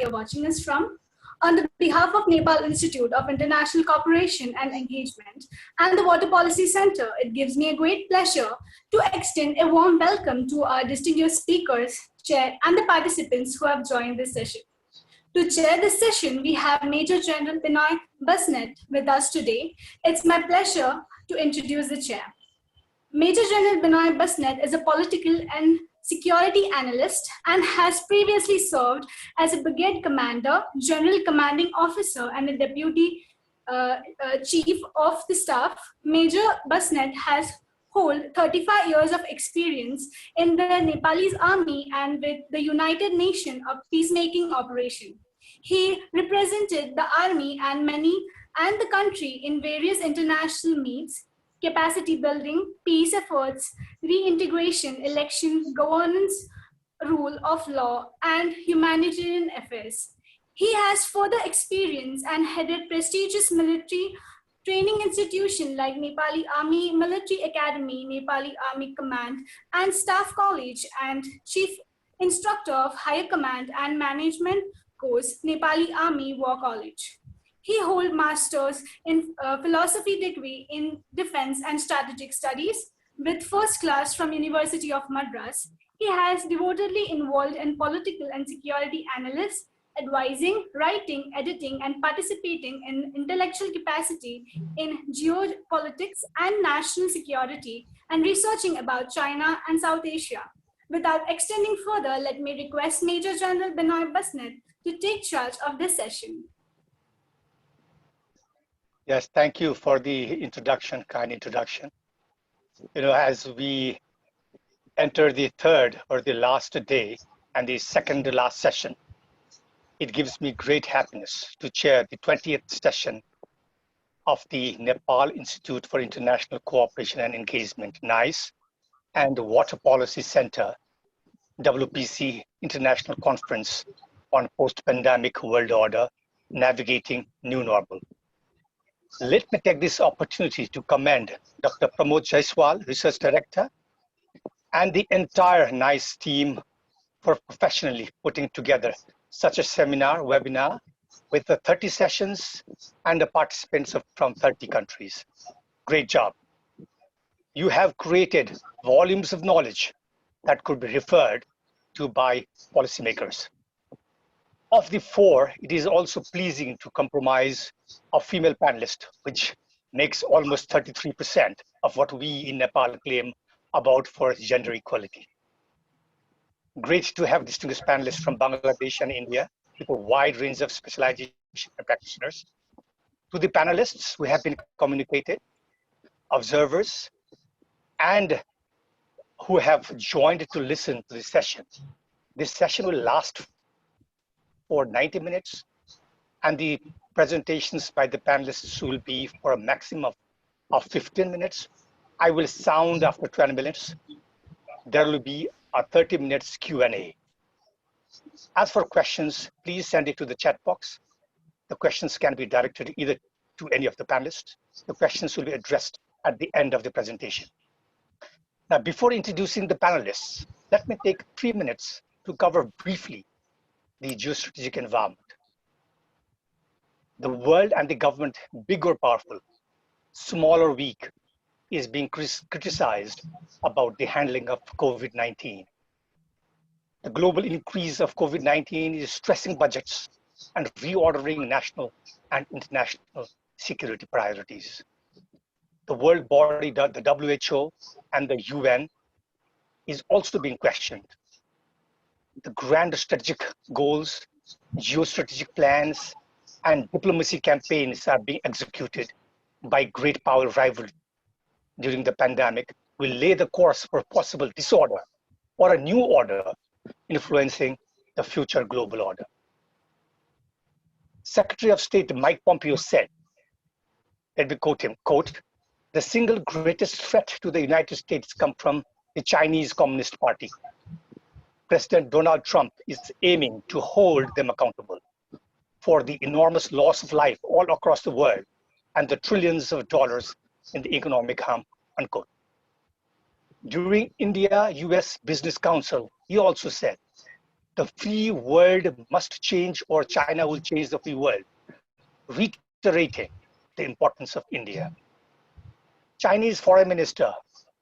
you're watching us from. On the behalf of Nepal Institute of International Cooperation and Engagement and the Water Policy Center, it gives me a great pleasure to extend a warm welcome to our distinguished speakers, chair, and the participants who have joined this session. To chair this session, we have Major General Binoy Basnet with us today. It's my pleasure to introduce the chair. Major General Binoy Basnet is a political and security analyst and has previously served as a brigade commander, general commanding officer, and a deputy chief of the staff. Major Basnet has hold 35 years of experience in the Nepalese army and with the United Nations of peacemaking operation. He represented the army and the country in various international meets, capacity building, peace efforts, reintegration, election, governance, rule of law, and humanitarian affairs. He has further experience and headed prestigious military training institutions like Nepali Army Military Academy, Nepali Army Command and Staff College, and Chief Instructor of Higher Command and Management course, Nepali Army War College. He holds master's in philosophy degree in defense and strategic studies with first class from University of Madras. He has devotedly involved in political and security analysis, advising, writing, editing, and participating in intellectual capacity in geopolitics and national security, and researching about China and South Asia. Without extending further, let me request Major General Binoy Basnet to take charge of this session. Yes, thank you for the introduction, kind introduction. As we enter the third or the last day and the second to last session, it gives me great happiness to chair the 20th session of the Nepal Institute for International Cooperation and Engagement, NIICE, and the Water Policy Center, WPC International Conference on Post-Pandemic World Order, Navigating New Normal. Let me take this opportunity to commend Dr. Pramod Jaiswal, Research Director, and the entire NIICE team for professionally putting together such a seminar, webinar, with the 30 sessions and the participants from 30 countries. Great job. You have created volumes of knowledge that could be referred to by policymakers. Of the four, it is also pleasing to comprise a female panelist, which makes almost 33% of what we in Nepal claim about for gender equality. Great to have distinguished panelists from Bangladesh and India with a wide range of specialization and practitioners. To the panelists who have been communicated, observers, and who have joined to listen to this session. This session will last for 90 minutes, and the presentations by the panelists will be for a maximum of 15 minutes. I will sound after 20 minutes. There will be a 30 minutes Q&A. As for questions, please send it to the chat box. The questions can be directed either to any of the panelists. The questions will be addressed at the end of the presentation. Now, before introducing the panelists, let me take 3 minutes to cover briefly the geostrategic environment. The world and the government, big or powerful, small or weak, is being criticized about the handling of COVID-19. The global increase of COVID-19 is stressing budgets and reordering national and international security priorities. The world body, the WHO and the UN, is also being questioned. The grand strategic goals, geostrategic plans, and diplomacy campaigns are being executed by great power rivalry during the pandemic will lay the course for possible disorder or a new order influencing the future global order. Secretary of State Mike Pompeo said, let me quote him, quote, "The single greatest threat to the United States comes from the Chinese Communist Party. President Donald Trump is aiming to hold them accountable for the enormous loss of life all across the world and the trillions of dollars in the economic harm," unquote. During India-US Business Council, he also said, The free world must change or China will change the free world, reiterating the importance of India. Chinese Foreign Minister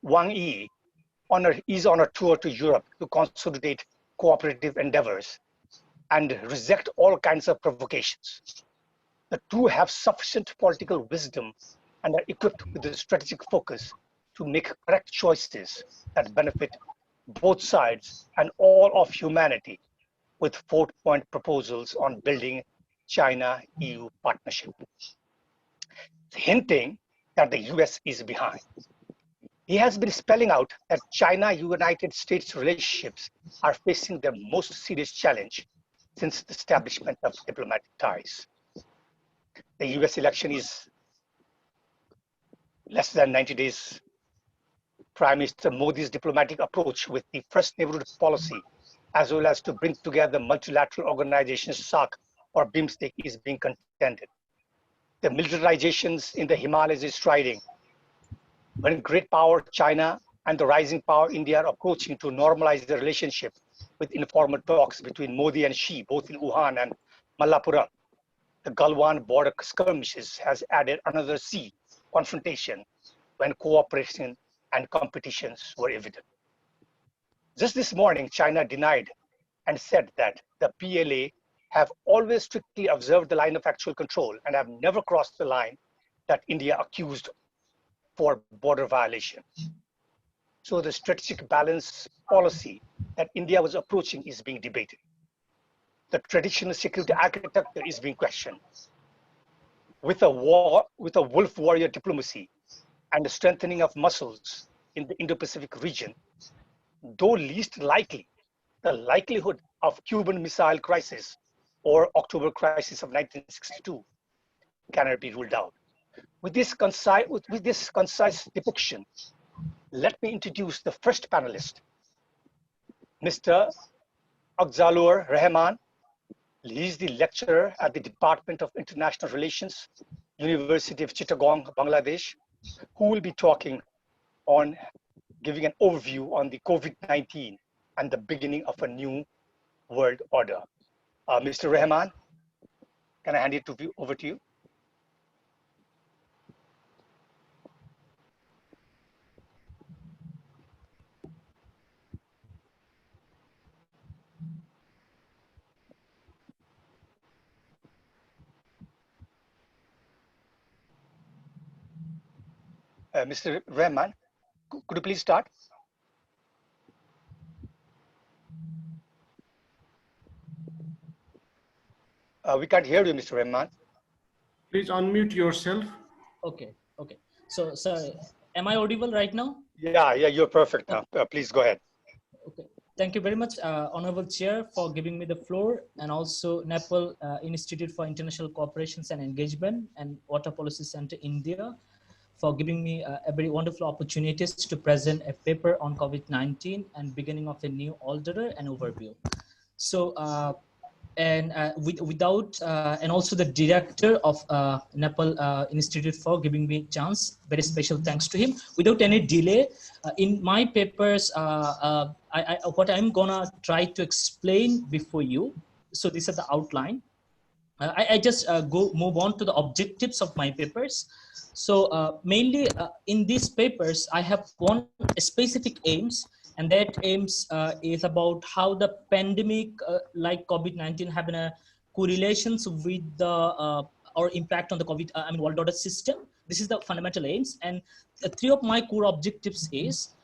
Wang Yi is on a tour to Europe to consolidate cooperative endeavors and reject all kinds of provocations. The two have sufficient political wisdom and are equipped with a strategic focus to make correct choices that benefit both sides and all of humanity, with 4-point proposals on building China-EU partnership, hinting that the US is behind. He has been spelling out that China-United States relationships are facing their most serious challenge since the establishment of diplomatic ties. The US election is less than 90 days. Prime Minister Modi's diplomatic approach with the first neighborhood policy, as well as to bring together multilateral organizations, SAARC or BIMSTEC, is being contended. The militarizations in the Himalayas is striding. When great power China and the rising power India are approaching to normalize the relationship with informal talks between Modi and Xi, both in Wuhan and Malappuram, the Galwan border skirmishes has added another sea confrontation when cooperation and competitions were evident. Just this morning, China denied and said that the PLA have always strictly observed the line of actual control and have never crossed the line that India accused for border violation. So the strategic balance policy that India was approaching is being debated. The traditional security architecture is being questioned. With a wolf warrior diplomacy and the strengthening of muscles in the Indo-Pacific region, though least likely, the likelihood of Cuban Missile Crisis or October Crisis of 1962 cannot be ruled out. With this concise depiction, let me introduce the first panelist, Mr. Afzalur Rahman. He is the lecturer at the Department of International Relations, University of Chittagong, Bangladesh, who will be talking on giving an overview on the COVID-19 and the beginning of a new world order. Mr. Rahman, can I hand it over to you? Mr. Rahman, could you please start? We can't hear you, Mr. Rahman. Please unmute yourself. Okay. So, am I audible right now? Yeah, you're perfect now. Please go ahead. Okay. Thank you very much, Honorable Chair, for giving me the floor, and also Nepal Institute for International Cooperations and Engagement and Water Policy Center, India, for giving me a very wonderful opportunity to present a paper on COVID-19 and beginning of a new order and overview. So, and also the director of Nepal Institute for giving me a chance. Very special thanks to him. Without any delay, in my papers, what I'm gonna try to explain before you. So this is the outline. I just move on to the objectives of my papers. So mainly in these papers, I have one specific aims, and that aims is about how the pandemic like COVID-19 having a correlations with the or impact on the world order system. This is the fundamental aims, and three of my core objectives is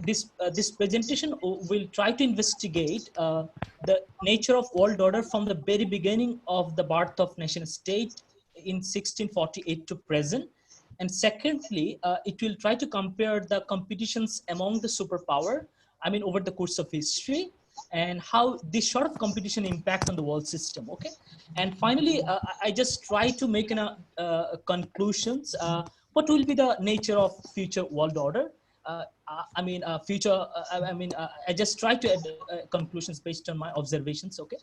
this presentation will try to investigate the nature of world order from the very beginning of the birth of nation state in 1648 to present. And secondly, it will try to compare the competitions among the superpower, over the course of history, and how this sort of competition impact on the world system. Okay. And finally, I just try to make conclusions. What will be the nature of future world order? I just try to add conclusions based on my observations. Okay.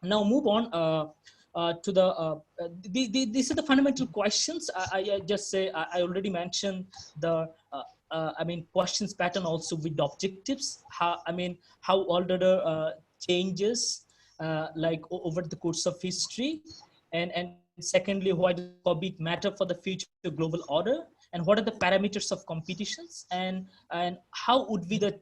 Now move on to these are the fundamental questions. I just say I already mentioned the questions pattern also with the objectives. How world order changes like over the course of history? And secondly, why does COVID matter for the future global order? And what are the parameters of competitions? And how would be the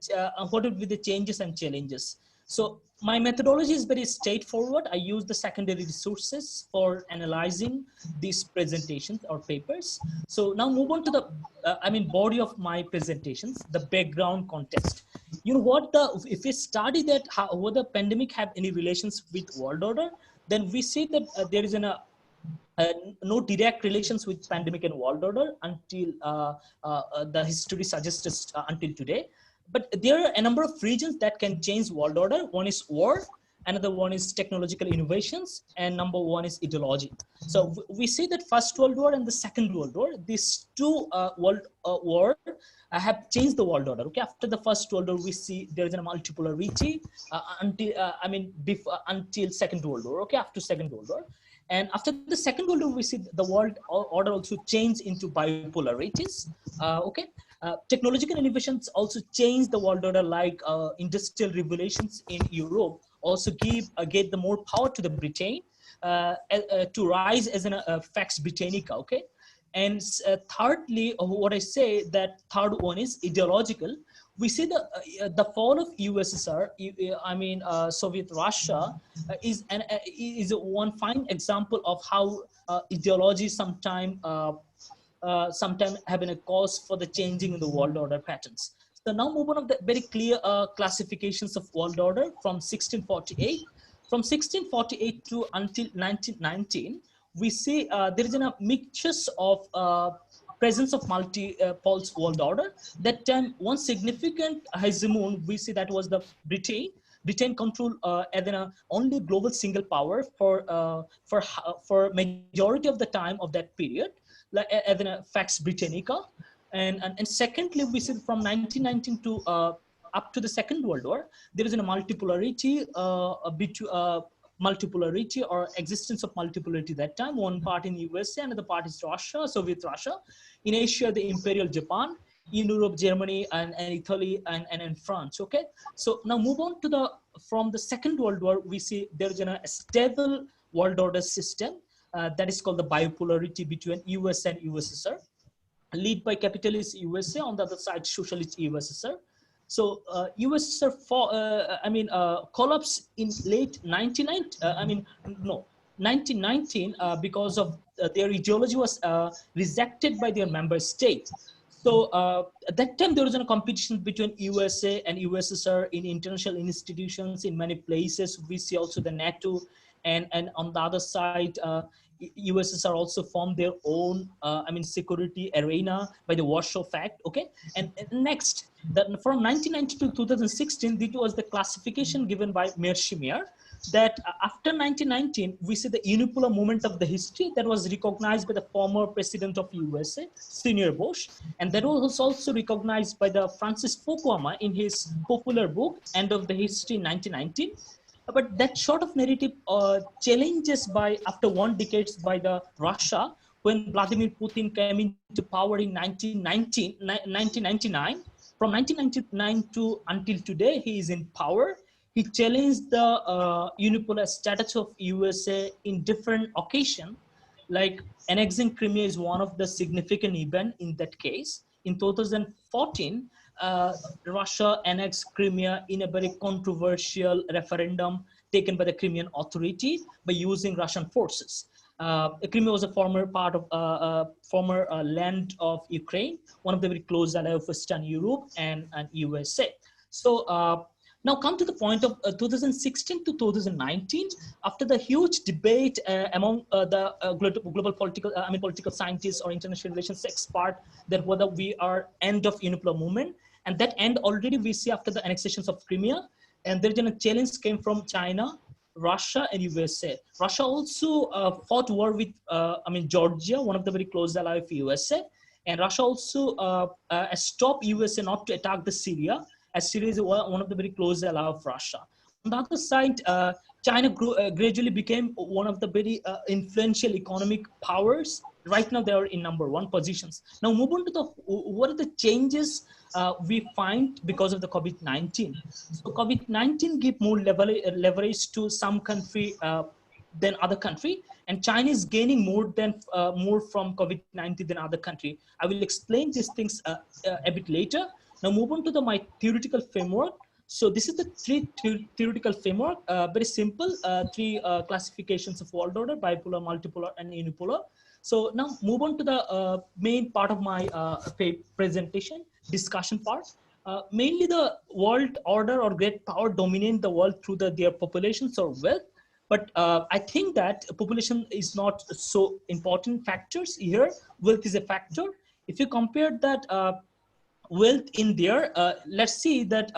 what would be the changes and challenges? So my methodology is very straightforward. I use the secondary resources for analyzing these presentations or papers. So now move on to the, body of my presentations, the background context. You know what, if we study that, how whether pandemic have any relations with world order, then we see that there is uh, no direct relations with pandemic and world order until the history suggests us until today. But there are a number of regions that can change world order. One is war, another one is technological innovations, and number one is ideology. So we see that First World War and the Second World War, these two world war have changed the world order. Okay, after the First World War, we see there is a multipolarity until Second World War. Okay, after Second World War. And after the Second World War, we see the world order also change into bipolarities. Technological innovations also change the world order, like industrial revolutions in Europe also gave the more power to the Britain to rise as an Pax Britannica. Okay, and thirdly, what I say that third one is ideological. We see the fall of USSR, Soviet Russia, is one fine example of how ideology sometimes having a cause for the changing in the world order patterns. So now move on of the very clear classifications of world order from 1648. From 1648 to until 1919, we see there is a mixtures of presence of multi-poles world order. That time, one significant hegemon, we see that was the Britain. Britain controlled as an only global single power for majority of the time of that period, like as a Pax Britannica. And secondly, we see from 1919 to up to the Second World War, there is a multipolarity multipolarity or existence of multipolarity that time. One part in USA, another part is Russia, Soviet Russia. In Asia, the Imperial Japan. In Europe, Germany and Italy and in France. Okay, so now move on to from the Second World War, we see there's a stable world order system that is called the bipolarity between US and USSR, led by capitalist USA, on the other side socialist USSR. So USSR collapsed in late 1919 because of their ideology was rejected by their member state. So at that time, there was a competition between USA and USSR in international institutions in many places. We see also the NATO, and on the other side, USSR also formed their own, security arena by the Warsaw Pact. Okay, and next, from 1990 to 2016, this was the classification given by Meir, that after 1919, we see the unipolar moment of the history that was recognized by the former president of USA, Senior Bush, and that was also recognized by the Francis Fukuyama in his popular book, End of the History in 1919. But that sort of narrative challenges by after 1 decade by the Russia, when Vladimir Putin came into power in 1999. From 1999 to until today, he is in power. He challenged the unipolar status of USA in different occasions, like annexing Crimea is one of the significant events in that case. In 2014, Russia annexed Crimea in a very controversial referendum taken by the Crimean Authority by using Russian forces. Crimea was a former part of former land of Ukraine, one of the very close allies of Western Europe and USA. So now come to the point of 2016 to 2019, after the huge debate among the global political, political scientists or international relations experts, that whether we are end of unipolar movement, and that end already we see after the annexations of Crimea, and there's a challenge came from China, Russia and USA. Russia also fought war with, Georgia, one of the very close allies of USA, and Russia also stopped USA not to attack the Syria, as Syria is one of the very close allies of Russia. On the other side, China gradually became one of the very influential economic powers. right now they are in number one positions. Now move on to the what are the changes we find because of the COVID-19. So COVID-19 give more leverage to some country than other country, and China is gaining more from COVID-19 than other country. I will explain these things a bit later. Now move on to my theoretical framework. So this is the three theoretical framework, very simple, three classifications of world order: bipolar, multipolar, and unipolar. So now move on to the main part of my presentation, discussion part. Mainly the world order or great power dominate the world through their populations or wealth. But I think that population is not so important factors here. Wealth is a factor. If you compare that wealth in there, let's see that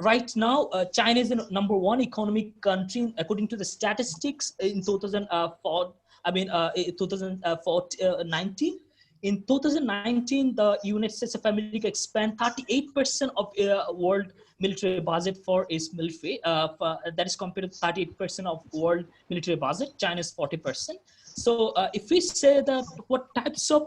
right now China is the number one economic country according to the statistics in 2004. I mean, 2019. In 2019, the United States of America expand 38% of world military budget for its military. That is compared to 38% of world military budget. China's 40%. So if we say that what types of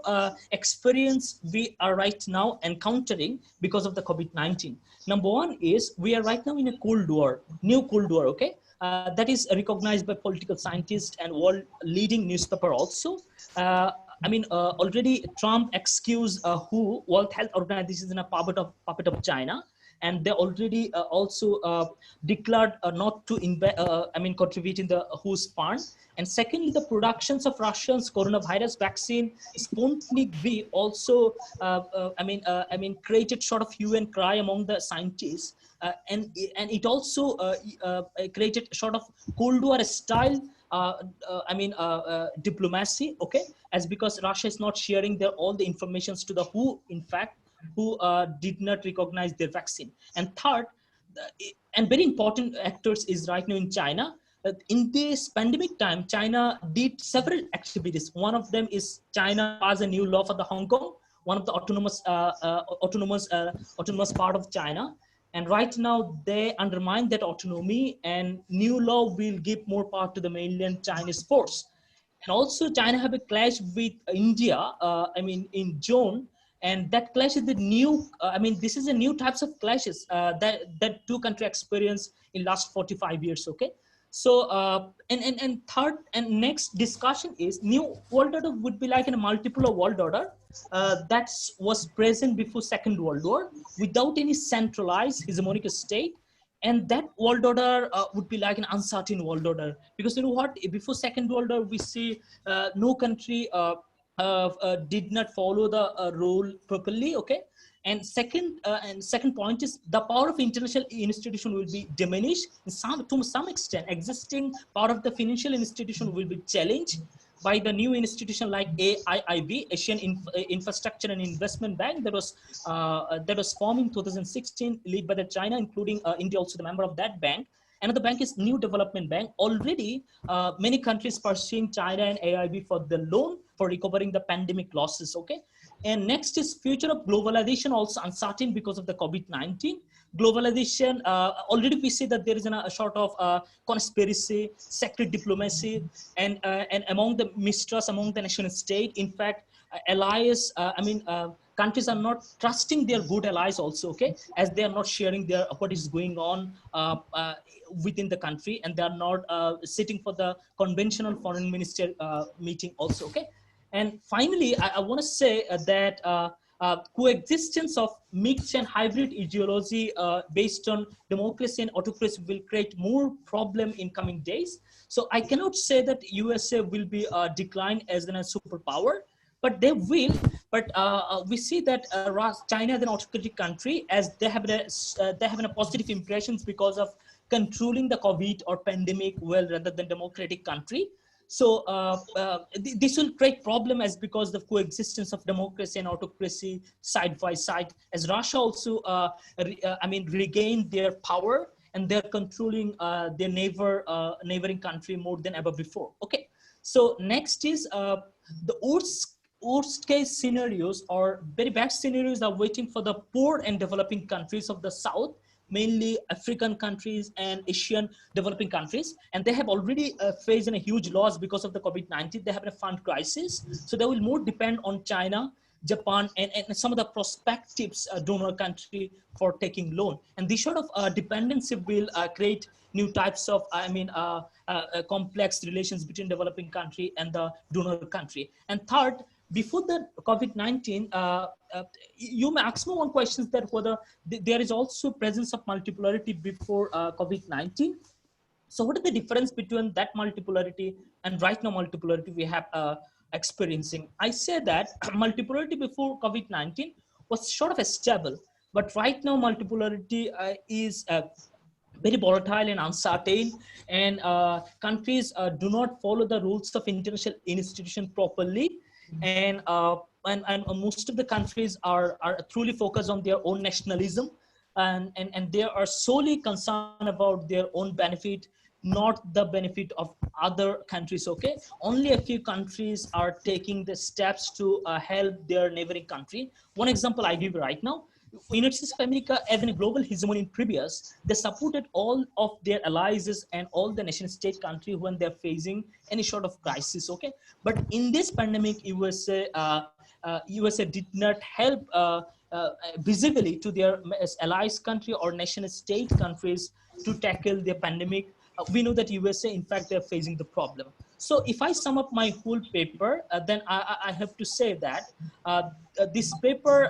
experience we are right now encountering because of the COVID-19, number one is we are right now in a Cold War, new Cold War, okay? That is recognized by political scientists and world leading newspaper also. Already Trump accused WHO, World Health Organization, is a puppet of China. And they already also declared not to contribute in the WHO's fund. And secondly, the productions of Russia's coronavirus vaccine, Sputnik V, also created sort of hue and cry among the scientists, and it also created sort of Cold War style diplomacy, okay, as because Russia is not sharing all the informations to the WHO, in fact, who did not recognize their vaccine. And third, and very important actors is right now in China. In this pandemic time, China did several activities. One of them is China passed a new law for the Hong Kong, one of the autonomous part of China. And right now they undermine that autonomy, and new law will give more power to the mainland Chinese force. And also China have a clash with India, in June. And that clash is the new, this is a new types of clashes that two countries experience in last 45 years, okay? So, and third and next discussion is new world order would be like a multipolar world order that was present before Second World War without any centralized hegemonic state. And that world order would be like an uncertain world order, because you know what, before Second World War, we see no country did not follow the rule properly, okay? And second point is the power of international institution will be diminished to some extent. Existing power of the financial institution will be challenged by the new institution like AIIB, Asian Infrastructure and Investment Bank, that was formed in 2016, led by the China, including India, also the member of that bank. Another bank is New Development Bank. Already, many countries pursuing China and AIB for the loan for recovering the pandemic losses, okay? And next is future of globalization, also uncertain because of the COVID-19. Globalization, already we see that there is a sort of conspiracy, secret diplomacy, and among the mistrust among the nation state. In fact, allies, countries are not trusting their good allies also, okay, as they are not sharing what is going on within the country, and they are not sitting for the conventional foreign minister meeting also, okay. And finally, I want to say that coexistence of mixed and hybrid ideology based on democracy and autocracy will create more problem in coming days. So I cannot say that USA will be declined as a superpower, but they will. But we see that China is an autocratic country, as they have a positive impressions because of controlling the COVID or pandemic well rather than democratic country. So this will create problem as because of coexistence of democracy and autocracy side by side, as Russia also regained their power and they're controlling their neighboring country more than ever before. Okay, so next is the worst case scenarios or very bad scenarios are waiting for the poor and developing countries of the South, mainly African countries and Asian developing countries, and they have already faced a huge loss because of the COVID-19. They have a fund crisis, so they will more depend on China, Japan, and some of the prospective donor country for taking loan. And this sort of dependency will create new types of, complex relations between developing country and the donor country. And third, before the COVID-19, you may ask me one question that whether there is also presence of multipolarity before COVID-19. So what is the difference between that multipolarity and right now multipolarity we have experiencing? I say that multipolarity before COVID-19 was sort of a stable, but right now multipolarity is very volatile and uncertain, and countries do not follow the rules of international institution properly, and most of the countries are truly focused on their own nationalism, and they are solely concerned about their own benefit, not the benefit of other countries. Okay, only a few countries are taking the steps to help their neighboring country. One example I give right now: United States of America, having a global hegemony in previous, they supported all of their allies and all the nation state countries when they're facing any sort of crisis. Okay, but in this pandemic, USA did not help visibly to their allies country or nation state countries to tackle the pandemic. We know that USA, in fact, they're facing the problem. So if I sum up my whole paper, then I have to say that this paper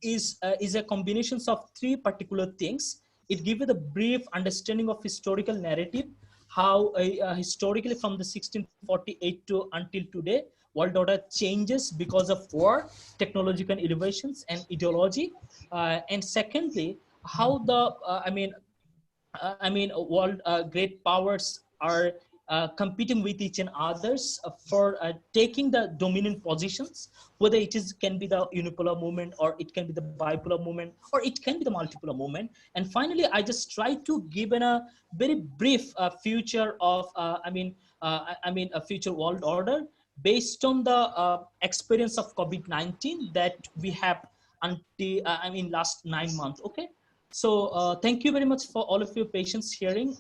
is a combination of three particular things. It gives you the brief understanding of historical narrative, how historically from the 1648 to until today, world order changes because of war, technological innovations, and ideology. And secondly, how the world great powers are competing with each and others for taking the dominant positions, whether it is can be the unipolar movement, or it can be the bipolar movement, or it can be the multipolar movement. And finally, I just try to give a very brief future of a future world order based on the experience of COVID-19 that we have until last 9 months. Okay, so thank you very much for all of your patience hearing.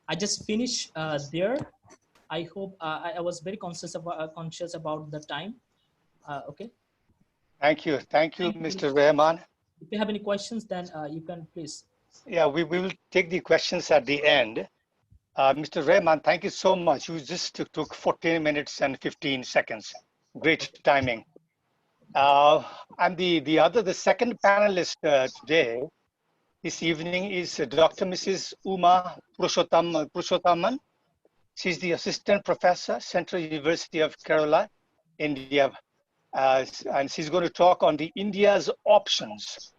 I just finished there. I hope I was very conscious about the time. Okay. Thank you. Thank you, Thank you. Mr. Rahman. If you have any questions, then you can please. Yeah, we will take the questions at the end. Mr. Rahman, thank you so much. You just took 14 minutes and 15 seconds. Great timing. And the second panelist today, this evening, is Dr. Mrs. Uma Purushothaman. She's the assistant professor, Central University of Kerala, India. And she's going to talk on the India's options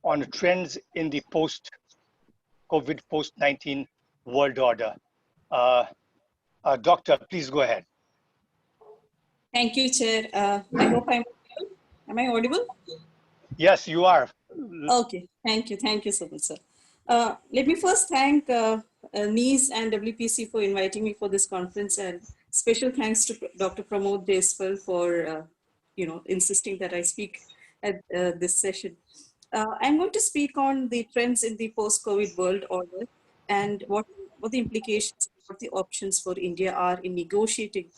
on trends in the post-COVID, post-19 world order. Doctor, please go ahead. Thank you, Chair. I hope am I audible? Yes, you are. Okay, thank you. Thank you so much, sir. Let me first thank NIICE and WPC for inviting me for this conference, and special thanks to Dr. Pramod Deswal for insisting that I speak at this session. I'm going to speak on the trends in the post-COVID world order and what the implications, what the options for India are in negotiating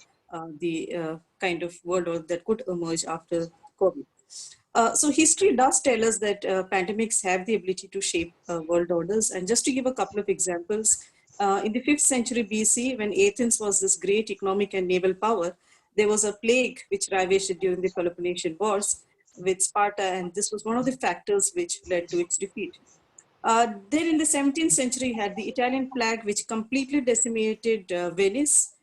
the kind of world order that could emerge after COVID. So history does tell us that pandemics have the ability to shape world orders. And just to give a couple of examples, in the 5th century BC, when Athens was this great economic and naval power, there was a plague which ravaged it during the Peloponnesian Wars with Sparta, and this was one of the factors which led to its defeat. Then in the 17th century, had the Italian plague, which completely decimated Venice,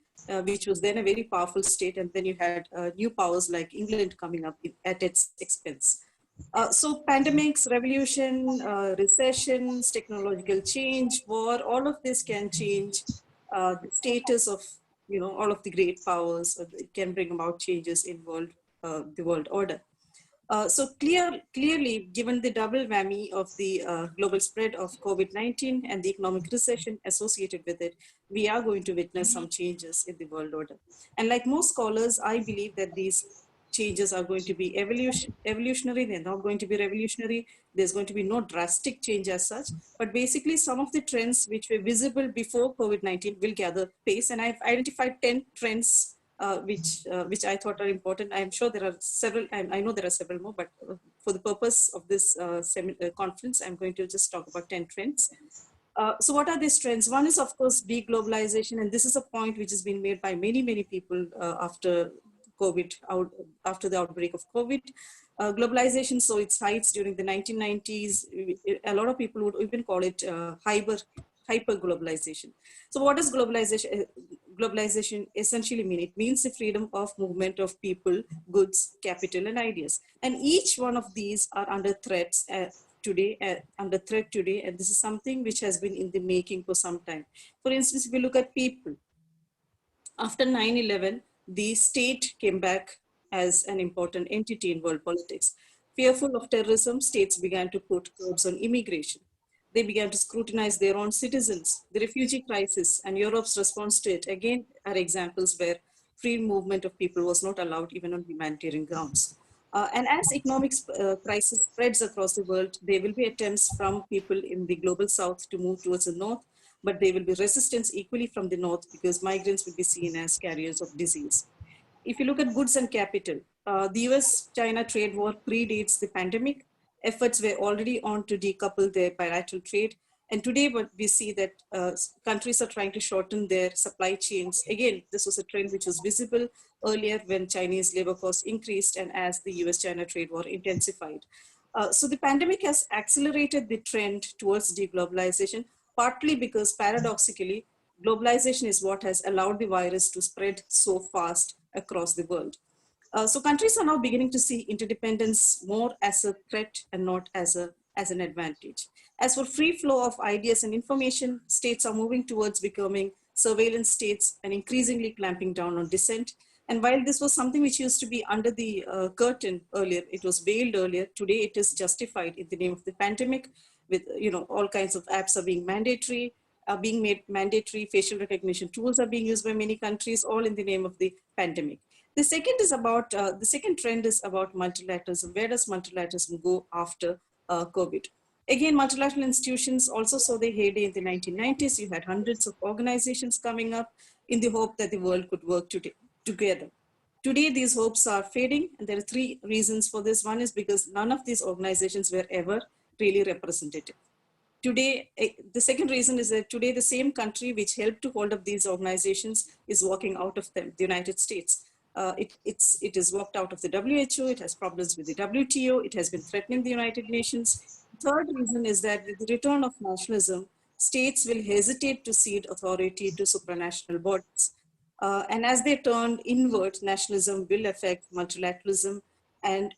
which was then a very powerful state, and then you had new powers like England coming up at its expense. So pandemics, revolution, recessions, technological change, war, all of this can change the status of all of the great powers. It can bring about changes in the world order. So clearly, given the double whammy of the global spread of COVID-19 and the economic recession associated with it, we are going to witness some changes in the world order. And like most scholars, I believe that these changes are going to be evolutionary, they're not going to be revolutionary. There's going to be no drastic change as such, but basically some of the trends which were visible before COVID-19 will gather pace. And I've identified 10 trends which I thought are important. I'm sure there are several, I know there are several more, but for the purpose of this conference, I'm going to just talk about 10 trends. So what are these trends? One is, of course, deglobalization. And this is a point which has been made by many, many people after after the outbreak of COVID. Globalization saw its heights during the 1990s. A lot of people would even call it hyper globalization. So what does globalization essentially mean? It means the freedom of movement of people, goods, capital, and ideas. And each one of these are under threats today, and this is something which has been in the making for some time. For instance, if you look at people, after 9/11, the state came back as an important entity in world politics. Fearful of terrorism, states began to put curbs on immigration. They began to scrutinize their own citizens. The refugee crisis and Europe's response to it, again, are examples where free movement of people was not allowed even on humanitarian grounds. And as economic crisis spreads across the world, there will be attempts from people in the global south to move towards the north, but there will be resistance equally from the north because migrants will be seen as carriers of disease. If you look at goods and capital, the US-China trade war predates the pandemic. Efforts were already on to decouple their bilateral trade. And today, what we see that countries are trying to shorten their supply chains. Again, this was a trend which was visible earlier when Chinese labor costs increased and as the US-China trade war intensified. So the pandemic has accelerated the trend towards deglobalization, partly because paradoxically, globalization is what has allowed the virus to spread so fast across the world. So countries are now beginning to see interdependence more as a threat and not as an advantage. As for free flow of ideas and information, states are moving towards becoming surveillance states and increasingly clamping down on dissent. And while this was something which used to be under the curtain earlier, it was veiled earlier, today it is justified in the name of the pandemic with, all kinds of apps are being mandatory, being made mandatory, facial recognition tools are being used by many countries, all in the name of the pandemic. The second trend is about multilateralism. Where does multilateralism go after COVID? Again, multilateral institutions also saw their heyday in the 1990s. You had hundreds of organizations coming up in the hope that the world could work together. Today, these hopes are fading, and there are three reasons for this. One is because none of these organizations were ever really representative. Today, the second reason is that today the same country which helped to hold up these organizations is walking out of them, the United States. It is walked out of the WHO, it has problems with the WTO, it has been threatening the United Nations. Third reason is that with the return of nationalism, states will hesitate to cede authority to supranational bodies. And as they turn inward, nationalism will affect multilateralism, and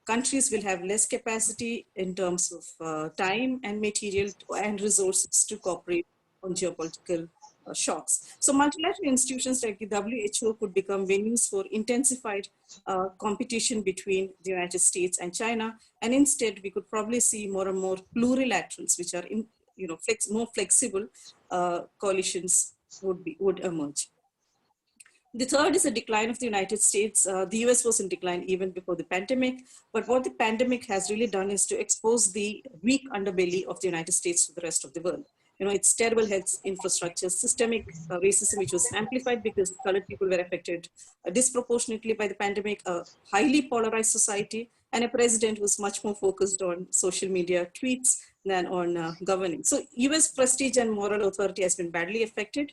countries will have less capacity in terms of time and material and resources to cooperate on geopolitical shocks. So multilateral institutions like the WHO could become venues for intensified competition between the United States and China. And instead, we could probably see more and more plurilaterals, which are more flexible coalitions would emerge. The third is a decline of the United States. The US was in decline even before the pandemic, but what the pandemic has really done is to expose the weak underbelly of the United States to the rest of the world. Its terrible health infrastructure, systemic racism, which was amplified because colored people were affected disproportionately by the pandemic, a highly polarized society, and a president who was much more focused on social media tweets than on governing. So US prestige and moral authority has been badly affected.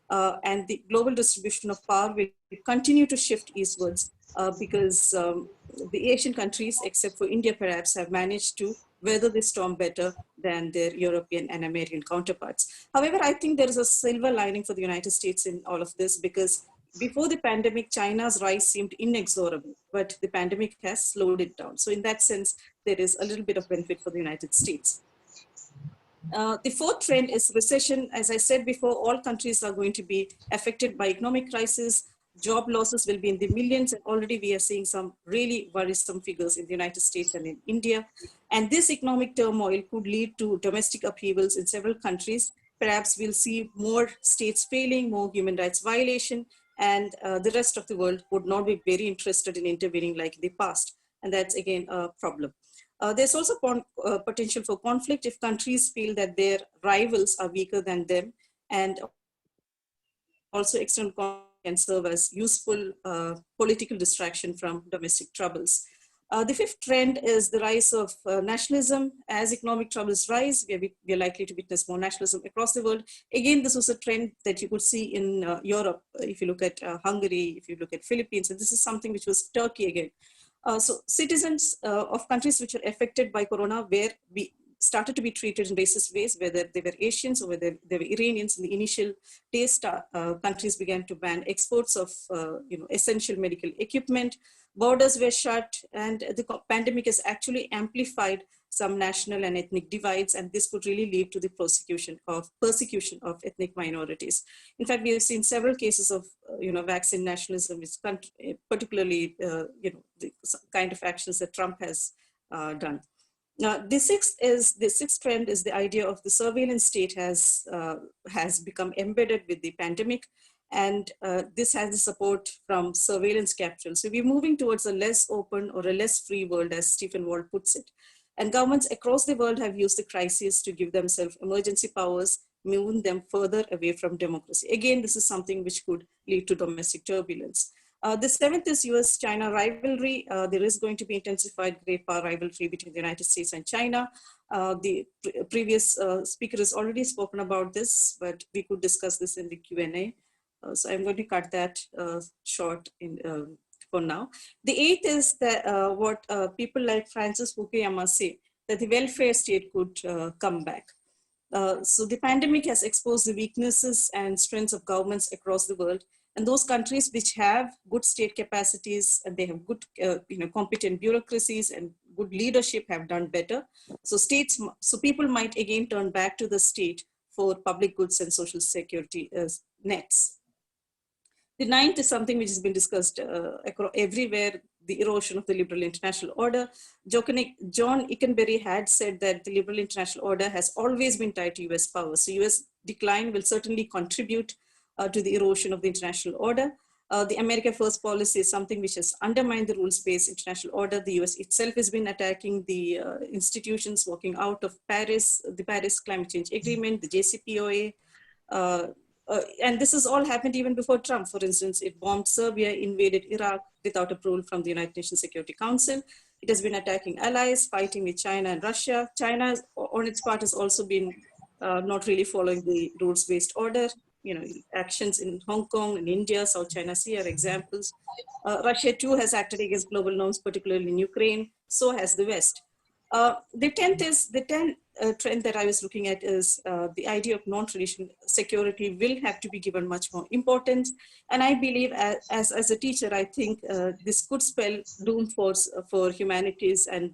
And the global distribution of power will continue to shift eastwards because the Asian countries, except for India perhaps, have managed to weather the storm better than their European and American counterparts. However, I think there is a silver lining for the United States in all of this because before the pandemic, China's rise seemed inexorable, but the pandemic has slowed it down. So in that sense, there is a little bit of benefit for the United States. The fourth trend is recession. As I said before, all countries are going to be affected by economic crisis. Job losses will be in the millions, and already we are seeing some really worrisome figures in the United States and in India. And this economic turmoil could lead to domestic upheavals in several countries. Perhaps we'll see more states failing, more human rights violation, and the rest of the world would not be very interested in intervening like in the past. And that's again a problem. There's also potential for conflict if countries feel that their rivals are weaker than them, and also external conflict can serve as useful political distraction from domestic troubles. The fifth trend is the rise of nationalism. As economic troubles rise, we are likely to witness more nationalism across the world. Again, this was a trend that you could see in Europe. If you look at Hungary, if you look at Philippines, and this is something which was Turkey again. So citizens of countries which are affected by corona, where we started to be treated in racist ways, whether they were Asians or whether they were Iranians. In the initial days, countries began to ban exports of essential medical equipment. Borders were shut, and the pandemic has actually amplified some national and ethnic divides, and this could really lead to the persecution of ethnic minorities. In fact, we have seen several cases of vaccine nationalism, particularly the kind of actions that Trump has done. Now, the sixth trend is the idea of the surveillance state has become embedded with the pandemic, and this has the support from surveillance capital. So we're moving towards a less open or a less free world, as Stephen Wald puts it. And governments across the world have used the crisis to give themselves emergency powers, moving them further away from democracy. Again, this is something which could lead to domestic turbulence. The seventh is US-China rivalry. There is going to be intensified great power rivalry between the United States and China. The previous speaker has already spoken about this, but we could discuss this in the Q&A. So I'm going to cut that short for now. The eighth is that what people like Francis Fukuyama say, that the welfare state could come back. So the pandemic has exposed the weaknesses and strengths of governments across the world. And those countries which have good state capacities and they have good, competent bureaucracies and good leadership have done better. So people might again turn back to the state for public goods and social security nets. The ninth is something which has been discussed everywhere, the erosion of the liberal international order. John Ikenberry had said that the liberal international order has always been tied to US power. So US decline will certainly contribute to the erosion of the international order. The America First policy is something which has undermined the rules-based international order. The US itself has been attacking the institutions walking out of Paris, the Paris Climate Change Agreement, the JCPOA. And this has all happened even before Trump. For instance, it bombed Serbia, invaded Iraq without approval from the United Nations Security Council. It has been attacking allies, fighting with China and Russia. China, on its part, has also been not really following the rules-based order. Actions in Hong Kong and India, South China Sea are examples. Russia too has acted against global norms, particularly in Ukraine. So has the West. The 10th trend that I was looking at is the idea of non-traditional security will have to be given much more importance. And I believe as a teacher, I think this could spell doom for humanities and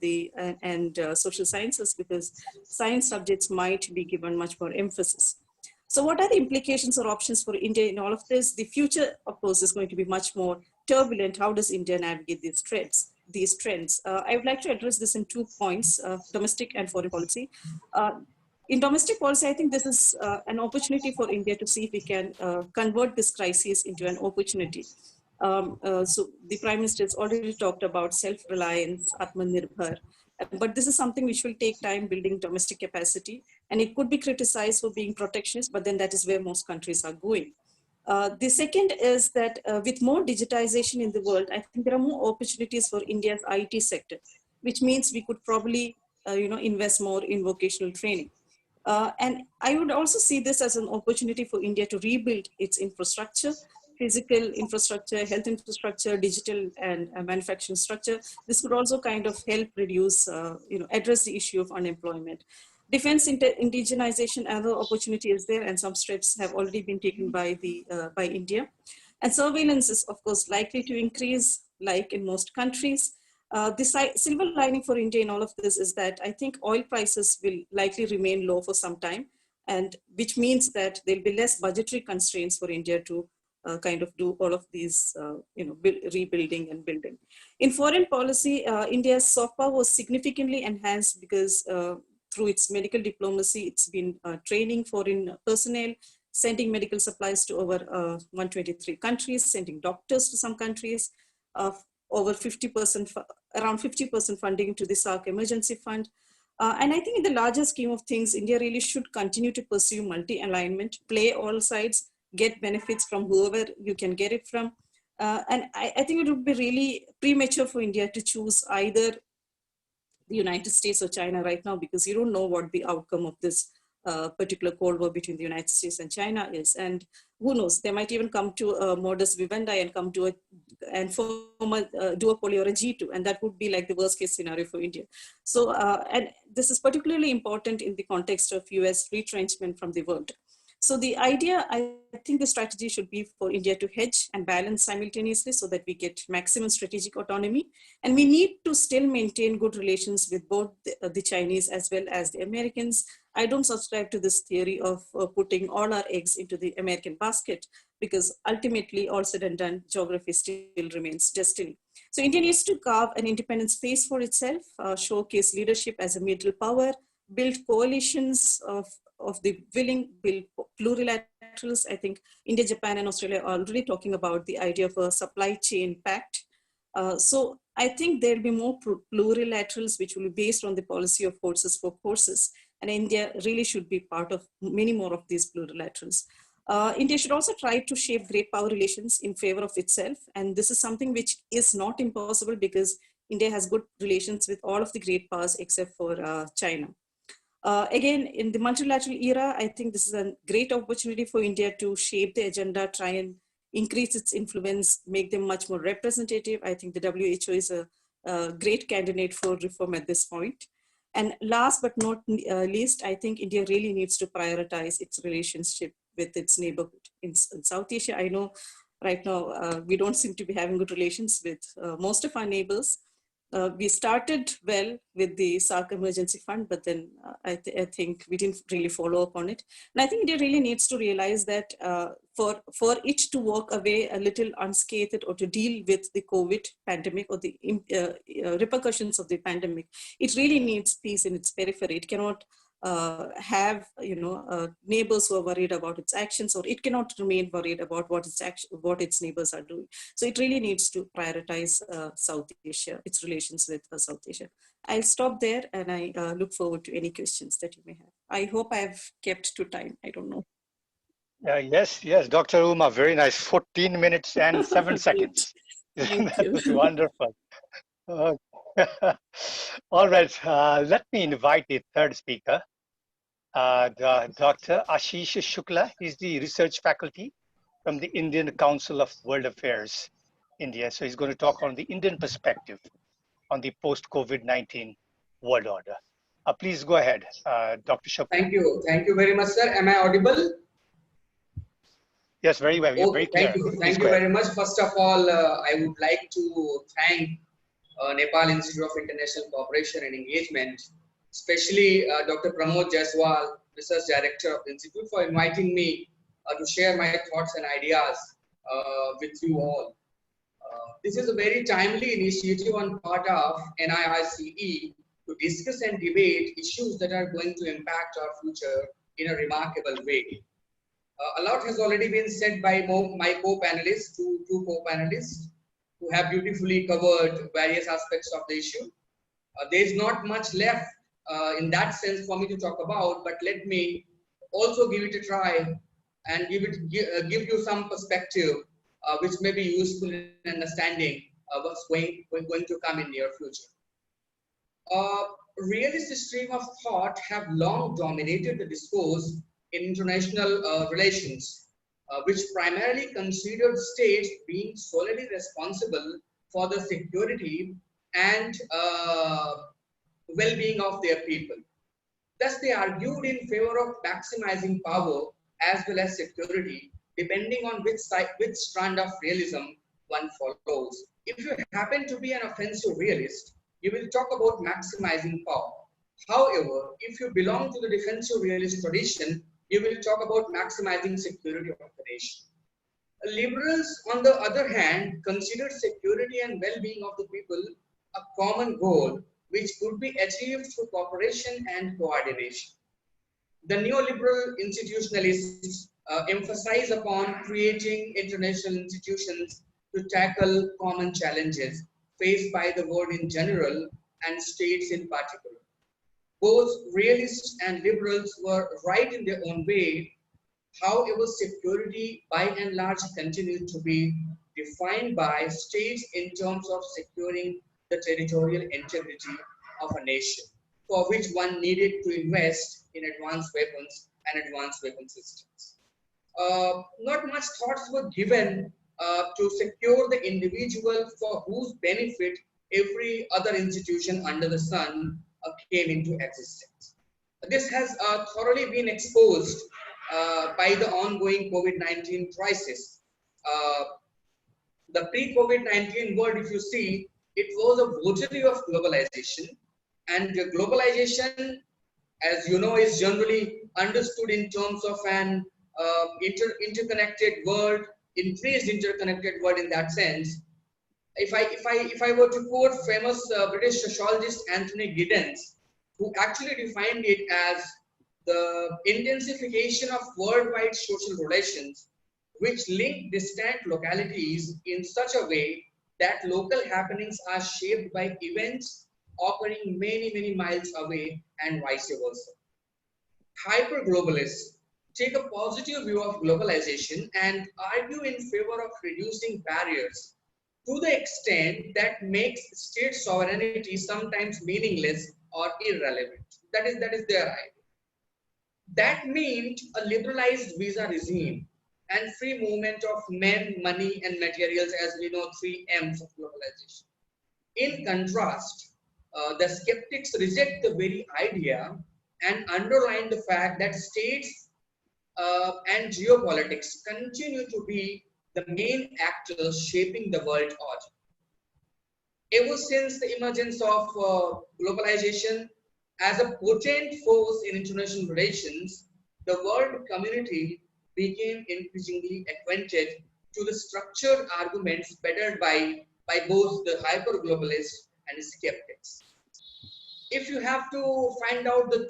social sciences, because science subjects might be given much more emphasis. So what are the implications or options for India in all of this? The future, of course, is going to be much more turbulent. How does India navigate these trends? I would like to address this in 2 points, domestic and foreign policy. In domestic policy, I think this is an opportunity for India to see if we can convert this crisis into an opportunity. So the Prime Minister has already talked about self-reliance, Atmanirbhar, but this is something which will take time, building domestic capacity, and it could be criticized for being protectionist, but then that is where most countries are going. The second is that with more digitization in the world, I think there are more opportunities for India's IT sector, which means we could probably invest more in vocational training. And I would also see this as an opportunity for India to rebuild its infrastructure, physical infrastructure, health infrastructure, digital and manufacturing structure. This could also kind of help reduce, address the issue of unemployment. Defense indigenization, other opportunity is there, and some steps have already been taken by India. And surveillance is, of course, likely to increase, like in most countries. The silver lining for India in all of this is that I think oil prices will likely remain low for some time, and which means that there'll be less budgetary constraints for India to kind of do all of these, rebuilding and building. In foreign policy, India's soft power was significantly enhanced because through its medical diplomacy, it's been training foreign personnel, sending medical supplies to over 123 countries, sending doctors to some countries, over 50%, around 50% funding to the SAARC Emergency Fund. And I think in the larger scheme of things, India really should continue to pursue multi-alignment, play all sides, get benefits from whoever you can get it from. And I think it would be really premature for India to choose either the United States or China right now, because you don't know what the outcome of this particular Cold War between the United States and China is. And who knows, they might even come to a modus vivendi and come to a, and form a duopoly or a G2, and that would be like the worst case scenario for India. So, and this is particularly important in the context of US retrenchment from the world. So the idea, I think the strategy should be for India to hedge and balance simultaneously so that we get maximum strategic autonomy. And we need to still maintain good relations with both the Chinese as well as the Americans. I don't subscribe to this theory of putting all our eggs into the American basket, because ultimately, all said and done, geography still remains destiny. So India needs to carve an independent space for itself, showcase leadership as a middle power, build coalitions of the willing, build plurilaterals. I think India, Japan, and Australia are already talking about the idea of a supply chain pact. So I think there'll be more plurilaterals, which will be based on the policy of forces for forces. And India really should be part of many more of these plurilaterals. India should also try to shape great power relations in favor of itself. And this is something which is not impossible, because India has good relations with all of the great powers except for China. Again, in the multilateral era, I think this is a great opportunity for India to shape the agenda, try and increase its influence, make them much more representative. I think the WHO is a great candidate for reform at this point. And last but not least, I think India really needs to prioritize its relationship with its neighborhood. In South Asia, I know right now we don't seem to be having good relations with most of our neighbors. We started well with the SAARC Emergency Fund, but then I think we didn't really follow up on it. And I think India really needs to realize that for it to walk away a little unscathed, or to deal with the COVID pandemic or the repercussions of the pandemic, it really needs peace in its periphery. It cannot have neighbors who are worried about its actions, or it cannot remain worried about what its neighbors are doing. So it really needs to prioritize South Asia, its relations with South Asia. I'll stop there, and I look forward to any questions that you may have. I hope I've kept to time. I don't know. Yes, Dr. Uma, very nice. 14 minutes and 7 seconds. Thank That you. was wonderful. All right, let me invite the third speaker, Dr. Ashish Shukla. He's the research faculty from the Indian Council of World Affairs, India. So he's going to talk on the Indian perspective on the post-COVID-19 world order. Please go ahead, Dr. Shukla. Thank you very much, sir. Am I audible? Yes, very well. You're very clear. Thank you very much. First of all, I would like to thank Nepal Institute of International Cooperation and Engagement, especially Dr. Pramod Jaiswal, Research Director of the Institute, for inviting me to share my thoughts and ideas with you all. This is a very timely initiative on part of NIICE to discuss and debate issues that are going to impact our future in a remarkable way. A lot has already been said by my co-panelists, two co-panelists, who have beautifully covered various aspects of the issue. There is not much left in that sense for me to talk about, but let me also give it a try and give you some perspective which may be useful in understanding what's going to come in near future. Realist stream of thought have long dominated the discourse in international relations, which primarily considered states being solely responsible for the security and well-being of their people. Thus, they argued in favor of maximizing power as well as security, depending on which strand of realism one follows. If you happen to be an offensive realist, you will talk about maximizing power. However, if you belong to the defensive realist tradition, you will talk about maximizing security of the nation. Liberals, on the other hand, consider security and well-being of the people a common goal which could be achieved through cooperation and coordination. The neoliberal institutionalists emphasize upon creating international institutions to tackle common challenges faced by the world in general and states in particular. Both realists and liberals were right in their own way. However, security by and large continued to be defined by states in terms of securing the territorial integrity of a nation, for which one needed to invest in advanced weapons and advanced weapon systems. Not much thoughts were given to secure the individual for whose benefit every other institution under the sun came into existence. This has thoroughly been exposed by the ongoing COVID-19 crisis. The pre-COVID-19 world, if you see, it was a votary of globalization, and globalization, as you know, is generally understood in terms of an interconnected world, increased interconnected world in that sense. If I were to quote famous British sociologist Anthony Giddens, who actually defined it as the intensification of worldwide social relations, which link distant localities in such a way that local happenings are shaped by events occurring many miles away and vice versa. Hyperglobalists take a positive view of globalization and argue in favor of reducing barriers to the extent that makes state sovereignty sometimes meaningless or irrelevant. That is their idea. That meant a liberalized visa regime and free movement of men, money, and materials, as we know, 3 M's of globalization. In contrast, the skeptics reject the very idea and underline the fact that states and geopolitics continue to be the main actors shaping the world order. Ever since the emergence of globalization as a potent force in international relations, the world community became increasingly acquainted to the structured arguments bettered by both the hyper-globalists and skeptics. If you have to find out the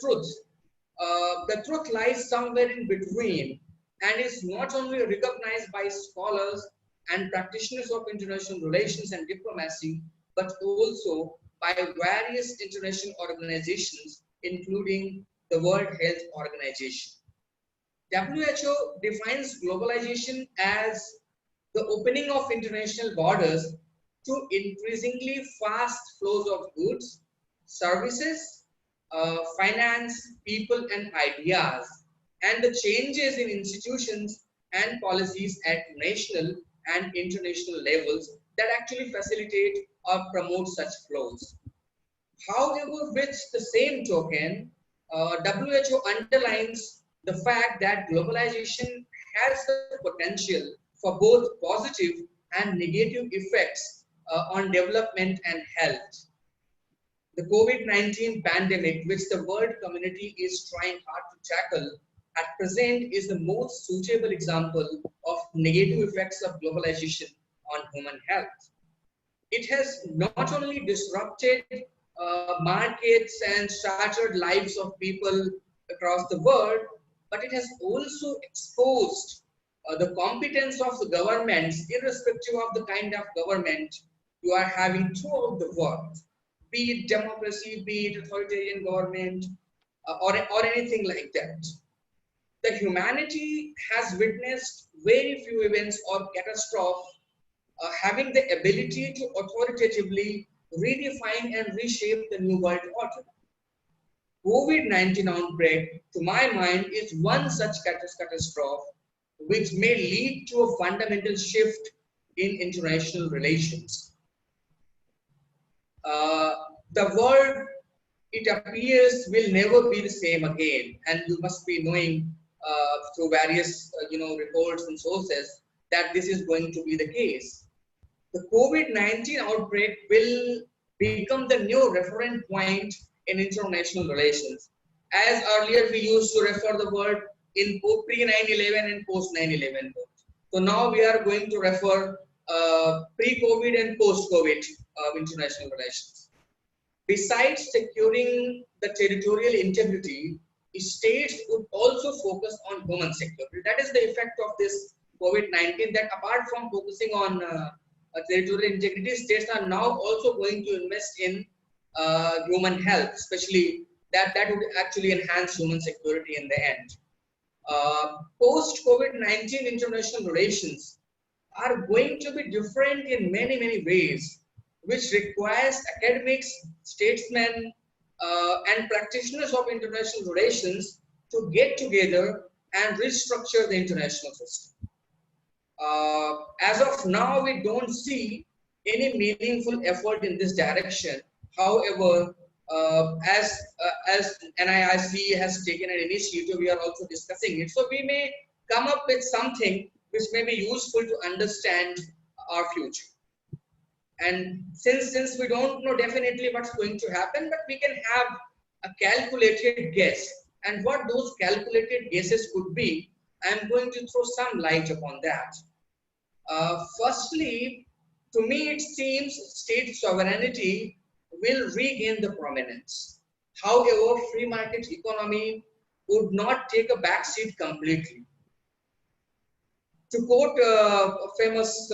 truth lies somewhere in between and is not only recognized by scholars and practitioners of international relations and diplomacy, but also by various international organizations, including the World Health Organization. WHO defines globalization as the opening of international borders to increasingly fast flows of goods, services, finance, people, and ideas, and the changes in institutions and policies at national and international levels that actually facilitate or promote such flows. However, with the same token, WHO underlines the fact that globalization has the potential for both positive and negative effects on development and health. The COVID-19 pandemic, which the world community is trying hard to tackle, at present is the most suitable example of negative effects of globalization on human health. It has not only disrupted markets and shattered lives of people across the world, but it has also exposed the competence of the governments, irrespective of the kind of government you are having throughout the world, be it democracy, be it authoritarian government, or anything like that. The humanity has witnessed very few events or catastrophes having the ability to authoritatively redefine and reshape the new world order. COVID-19 outbreak, to my mind, is one such catastrophe which may lead to a fundamental shift in international relations. The world, it appears, will never be the same again, and you must be knowing through various reports and sources that this is going to be the case. The COVID-19 outbreak will become the new reference point in international relations. As earlier we used to refer the word in pre-9/11 and post-9/11. So now we are going to refer pre-COVID and post-COVID international relations. Besides securing the territorial integrity, states would also focus on human security. That is the effect of this COVID-19, that apart from focusing on territorial integrity, states are now also going to invest in human health, especially that would actually enhance human security in the end. Post-COVID-19 international relations are going to be different in many, many ways, which requires academics, statesmen, and practitioners of international relations to get together and restructure the international system. As of now, we don't see any meaningful effort in this direction. However, as NIICE has taken an initiative, we are also discussing it. So we may come up with something which may be useful to understand our future. And since we don't know definitely what's going to happen, but we can have a calculated guess. And what those calculated guesses could be, I'm going to throw some light upon that. Firstly, to me, it seems state sovereignty will regain the prominence. However, free market economy would not take a backseat completely. To quote a famous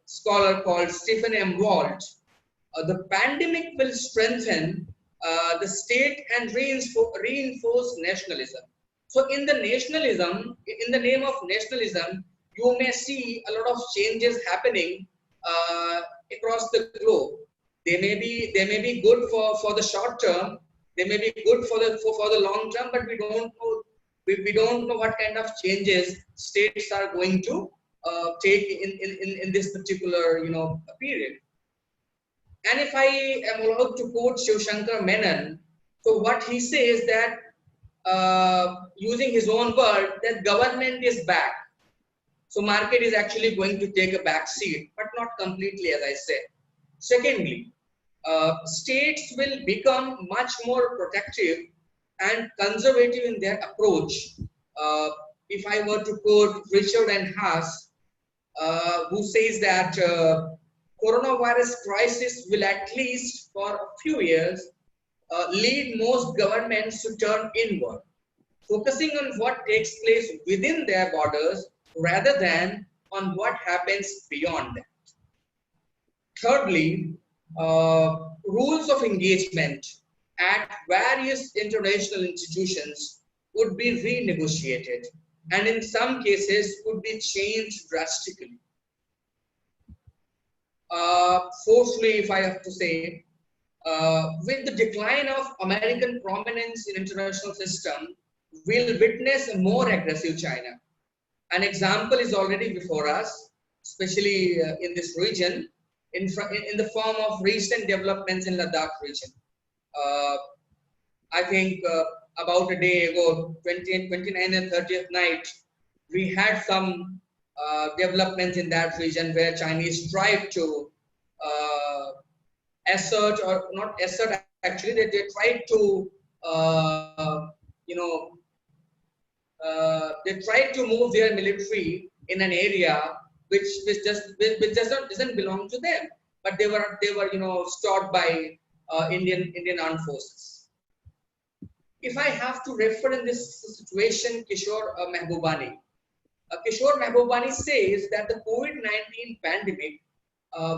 scholar called Stephen M. Walt, the pandemic will strengthen the state and reinforce nationalism. So in the name of nationalism, you may see a lot of changes happening across the globe. They may be good for the short term. They may be good for the long term, but we don't know what kind of changes states are going to take in this particular period. And if I am allowed to quote Shiv Shankar Menon, so what he says that using his own word, that government is back. So market is actually going to take a back seat, but not completely, as I said. Secondly, states will become much more protective and conservative in their approach. If I were to quote Richard and Haas, who says that coronavirus crisis will, at least for a few years, lead most governments to turn inward, focusing on what takes place within their borders rather than on what happens beyond that. Thirdly, rules of engagement at various international institutions would be renegotiated, and in some cases would be changed drastically. Fourthly, if I have to say, with the decline of American prominence in international system, we'll witness a more aggressive China. An example is already before us, especially in this region, in the form of recent developments in Ladakh region. I think about a day ago, 29th and 30th night, we had some developments in that region where Chinese tried to assert, or not assert, actually, they tried to, they tried to move their military in an area which doesn't belong to them, but they were stopped by Indian armed forces. If I have to refer in this situation Kishore Mahbubani, Kishore Mahbubani says that the COVID-19 pandemic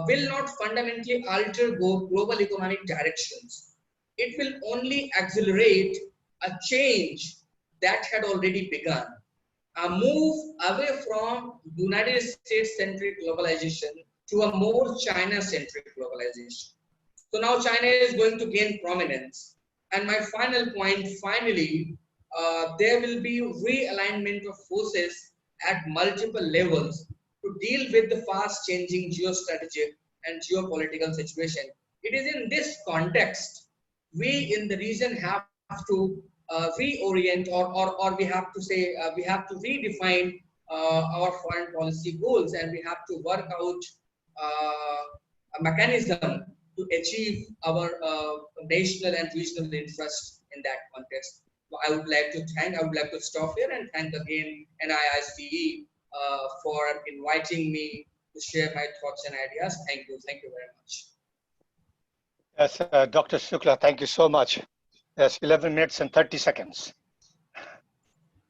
will not fundamentally alter global economic directions. It will only accelerate a change that had already begun. A move away from United States-centric globalization to a more China-centric globalization. So now China is going to gain prominence. And my final point, finally, there will be realignment of forces at multiple levels to deal with the fast-changing geostrategic and geopolitical situation. It is in this context we in the region have to reorient, or we have to say we have to redefine our foreign policy goals, and we have to work out a mechanism to achieve our national and regional interests in that context. I would like to stop here and thank again NIICE for inviting me to share my thoughts and ideas. Thank you very much. Yes, Dr. Shukla, thank you so much. Yes, 11 minutes and 30 seconds.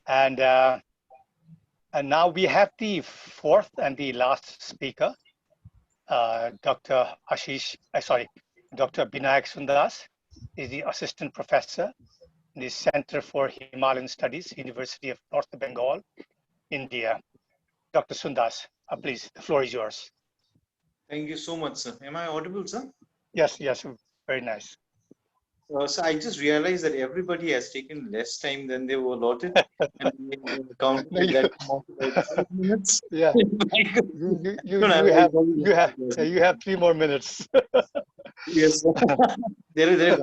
And now we have the fourth and the last speaker, Dr. Dr. Binayak Sundas is the assistant professor in the Center for Himalayan Studies, University of North Bengal, India. Dr. Sundas, please, the floor is yours. Thank you so much, sir. Am I audible, sir? Yes, yes, very nice. So I just realized that everybody has taken less time than they were allotted, and counted that amount like 5 minutes. Yeah, you have 3 more minutes. Yes, there.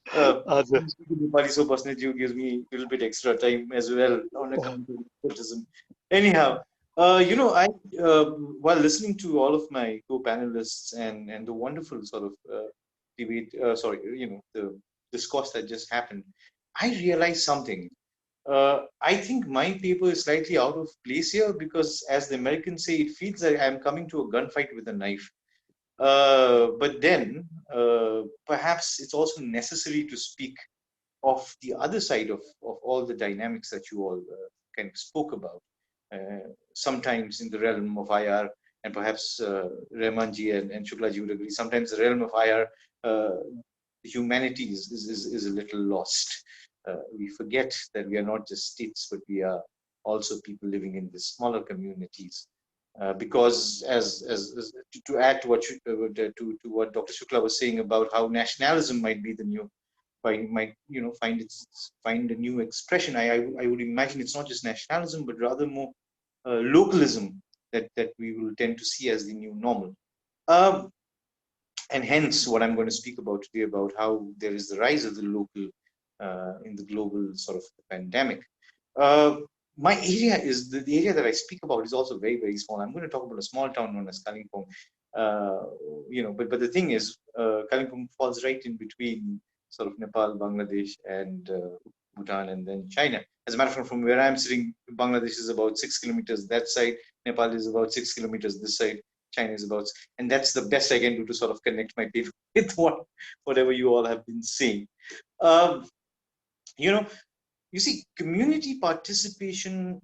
Nepali so personally gives me a little bit extra time as well on account of nepotism. Anyhow, I while listening to all of my co-panelists and the wonderful sort of debate, the discourse that just happened, I realized something. I think my paper is slightly out of place here because, as the Americans say, it feels like I'm coming to a gunfight with a knife. But then, perhaps it's also necessary to speak of the other side of all the dynamics that you all kind of spoke about. Sometimes in the realm of IR, and perhaps Rahmanji and Shuklaji would agree, sometimes the realm of IR, humanity is a little lost. We forget that we are not just states, but we are also people living in the smaller communities. Because as to add to what to what Dr. Shukla was saying about how nationalism might be the new might find a new expression. I would imagine it's not just nationalism, but rather more localism that we will tend to see as the new normal. And hence, what I'm going to speak about today about how there is the rise of the local in the global sort of pandemic. My area is the area that I speak about is also very, very small. I'm going to talk about a small town known as Kalimpong. But the thing is, Kalimpong falls right in between sort of Nepal, Bangladesh, and Bhutan, and then China. As a matter of fact, from where I'm sitting, Bangladesh is about 6 kilometers that side, Nepal is about 6 kilometers this side, China is about, and that's the best I can do to sort of connect my paper with whatever you all have been saying. You see, community participation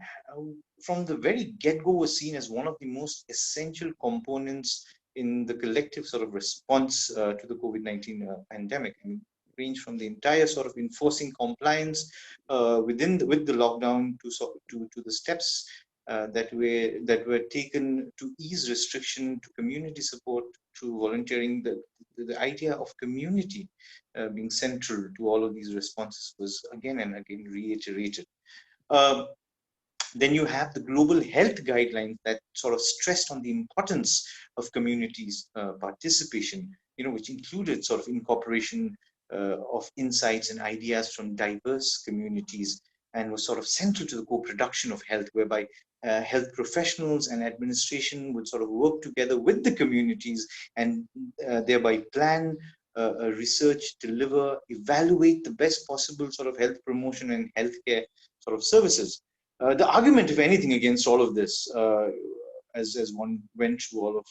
from the very get-go was seen as one of the most essential components in the collective sort of response to the COVID-19 pandemic. I mean, range from the entire sort of enforcing compliance with the lockdown to the steps that were taken to ease restriction, to community support, to volunteering. The idea of community being central to all of these responses was again and again reiterated. Then you have the global health guidelines that sort of stressed on the importance of communities participation, which included sort of incorporation of insights and ideas from diverse communities, and was sort of central to the co-production of health, whereby health professionals and administration would sort of work together with the communities and thereby plan, research, deliver, evaluate the best possible sort of health promotion and healthcare sort of services. The argument, if anything, against all of this, as one went through all of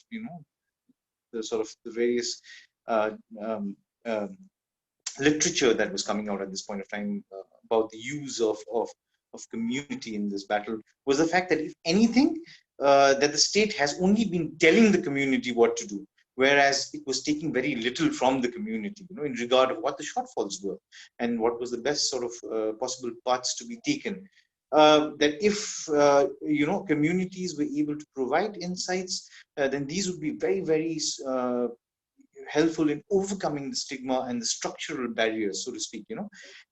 the sort of the various literature that was coming out at this point of time about the use of community in this battle, was the fact that if anything, that the state has only been telling the community what to do, whereas it was taking very little from the community, in regard of what the shortfalls were and what was the best sort of possible paths to be taken. That if communities were able to provide insights, then these would be very, very helpful in overcoming the stigma and the structural barriers, so to speak,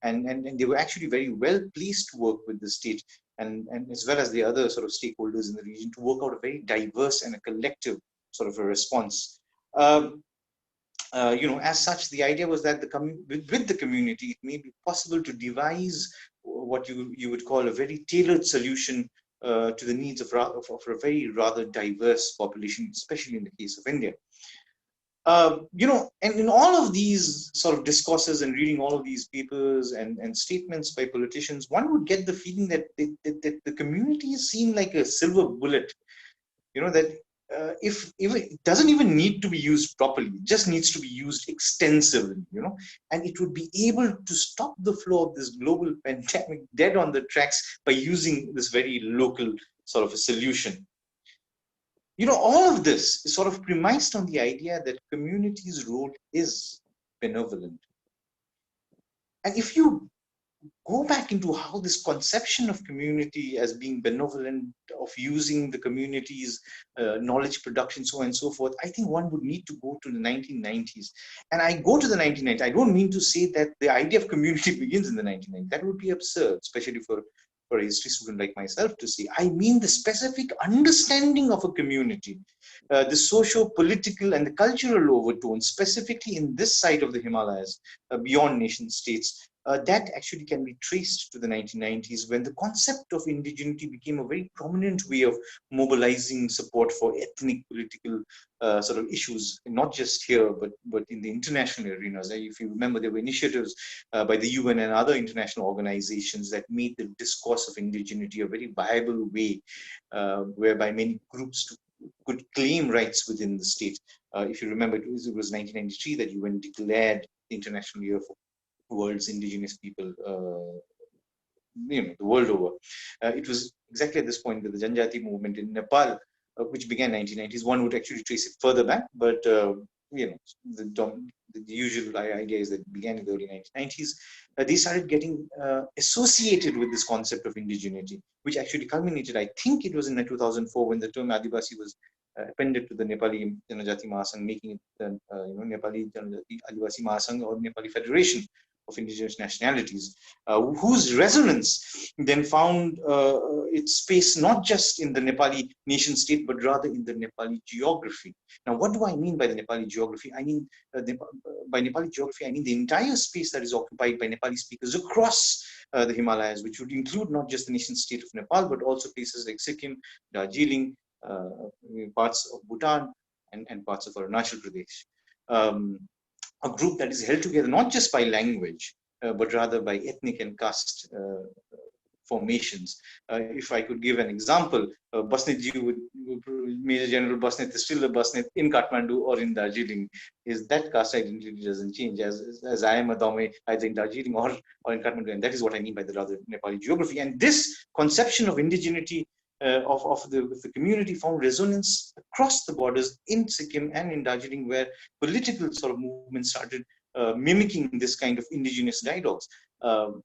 and they were actually very well pleased to work with the state and as well as the other sort of stakeholders in the region to work out a very diverse and a collective sort of a response. As such, the idea was that with the community, it may be possible to devise what you would call a very tailored solution to the needs of a very rather diverse population, especially in the case of India. And in all of these sort of discourses and reading all of these papers and statements by politicians, one would get the feeling that the community is seen like a silver bullet, that if it doesn't even need to be used properly, it just needs to be used extensively, and it would be able to stop the flow of this global pandemic dead on the tracks by using this very local sort of a solution. All of this is sort of premised on the idea that community's role is benevolent. And if you go back into how this conception of community as being benevolent, of using the community's knowledge production, so on and so forth, I think one would need to go to the 1990s. And I go to the 1990s, I don't mean to say that the idea of community begins in the 1990s. That would be absurd, especially for a history student like myself to say. I mean the specific understanding of a community, the socio-political and the cultural overtones, specifically in this side of the Himalayas, beyond nation states, that actually can be traced to the 1990s, when the concept of indigeneity became a very prominent way of mobilizing support for ethnic political sort of issues, not just here, but in the international arenas. If you remember, there were initiatives by the UN and other international organizations that made the discourse of indigeneity a very viable way, whereby many groups could claim rights within the state. If you remember, it was 1993 that UN declared the International Year for world's indigenous people, the world over. It was exactly at this point that the Janjati movement in Nepal, which began 1990s, one would actually trace it further back, but the usual idea is that it began in the early 1990s. They started getting associated with this concept of indigeneity, which actually culminated, I think it was in 2004, when the term Adivasi was appended to the Nepali Janajati Mahasangh, making it the Nepali Janajati Adivasi Mahasangh, or Nepali Federation of Indigenous Nationalities, whose resonance then found its space not just in the Nepali nation state, but rather in the Nepali geography. Now, what do I mean by the Nepali geography? I mean, by Nepali geography, I mean the entire space that is occupied by Nepali speakers across the Himalayas, which would include not just the nation state of Nepal, but also places like Sikkim, Darjeeling, parts of Bhutan, and parts of Arunachal Pradesh. A group that is held together not just by language, but rather by ethnic and caste formations. If I could give an example, Basnetji Major General Basnet is still a Basnet in Kathmandu or in Darjeeling. Is that caste identity doesn't change, as I am a Dome either in Darjeeling or in Kathmandu, and that is what I mean by the rather Nepali geography. And this conception of indigeneity of the community found resonance across the borders in Sikkim and in Darjeeling, where political sort of movements started mimicking this kind of indigenous dialogues,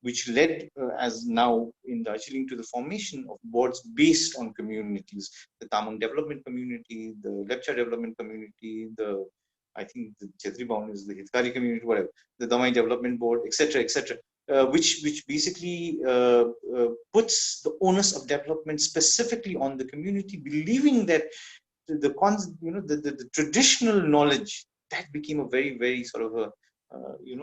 which led, as now in Darjeeling, to the formation of boards based on communities: the Tamang Development Community, the Lepcha Development Community, I think the Chetri Baun is the Hitkari community, whatever, the Damai Development Board, etc., etc. Which basically puts the onus of development specifically on the community, believing that the traditional knowledge that became a very, very sort of a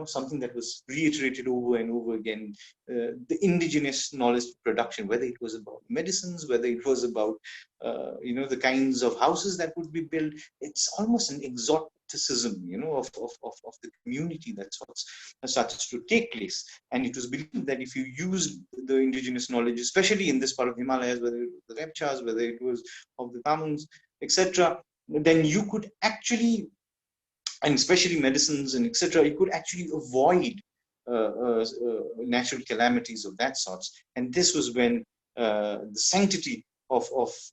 something that was reiterated over and over again. The indigenous knowledge production, whether it was about medicines, whether it was about the kinds of houses that would be built, it's almost an exoticism of the community that starts to take place. And it was believed that if you used the indigenous knowledge, especially in this part of Himalayas, whether it was the Lepchas, whether it was of the Tamangs, etc., then you could actually, and especially medicines and etc., you could actually avoid natural calamities of that sort. And this was when the sanctity of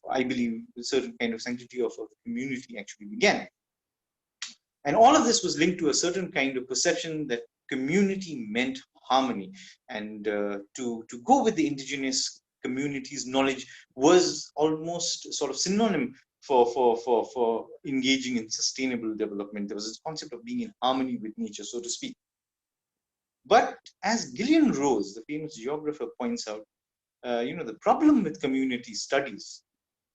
I believe, a certain kind of sanctity of community actually began. And all of this was linked to a certain kind of perception that community meant harmony. And to go with the indigenous community's knowledge was almost sort of synonym for engaging in sustainable development. There was this concept of being in harmony with nature, so to speak. But as Gillian Rose, the famous geographer, points out, the problem with community studies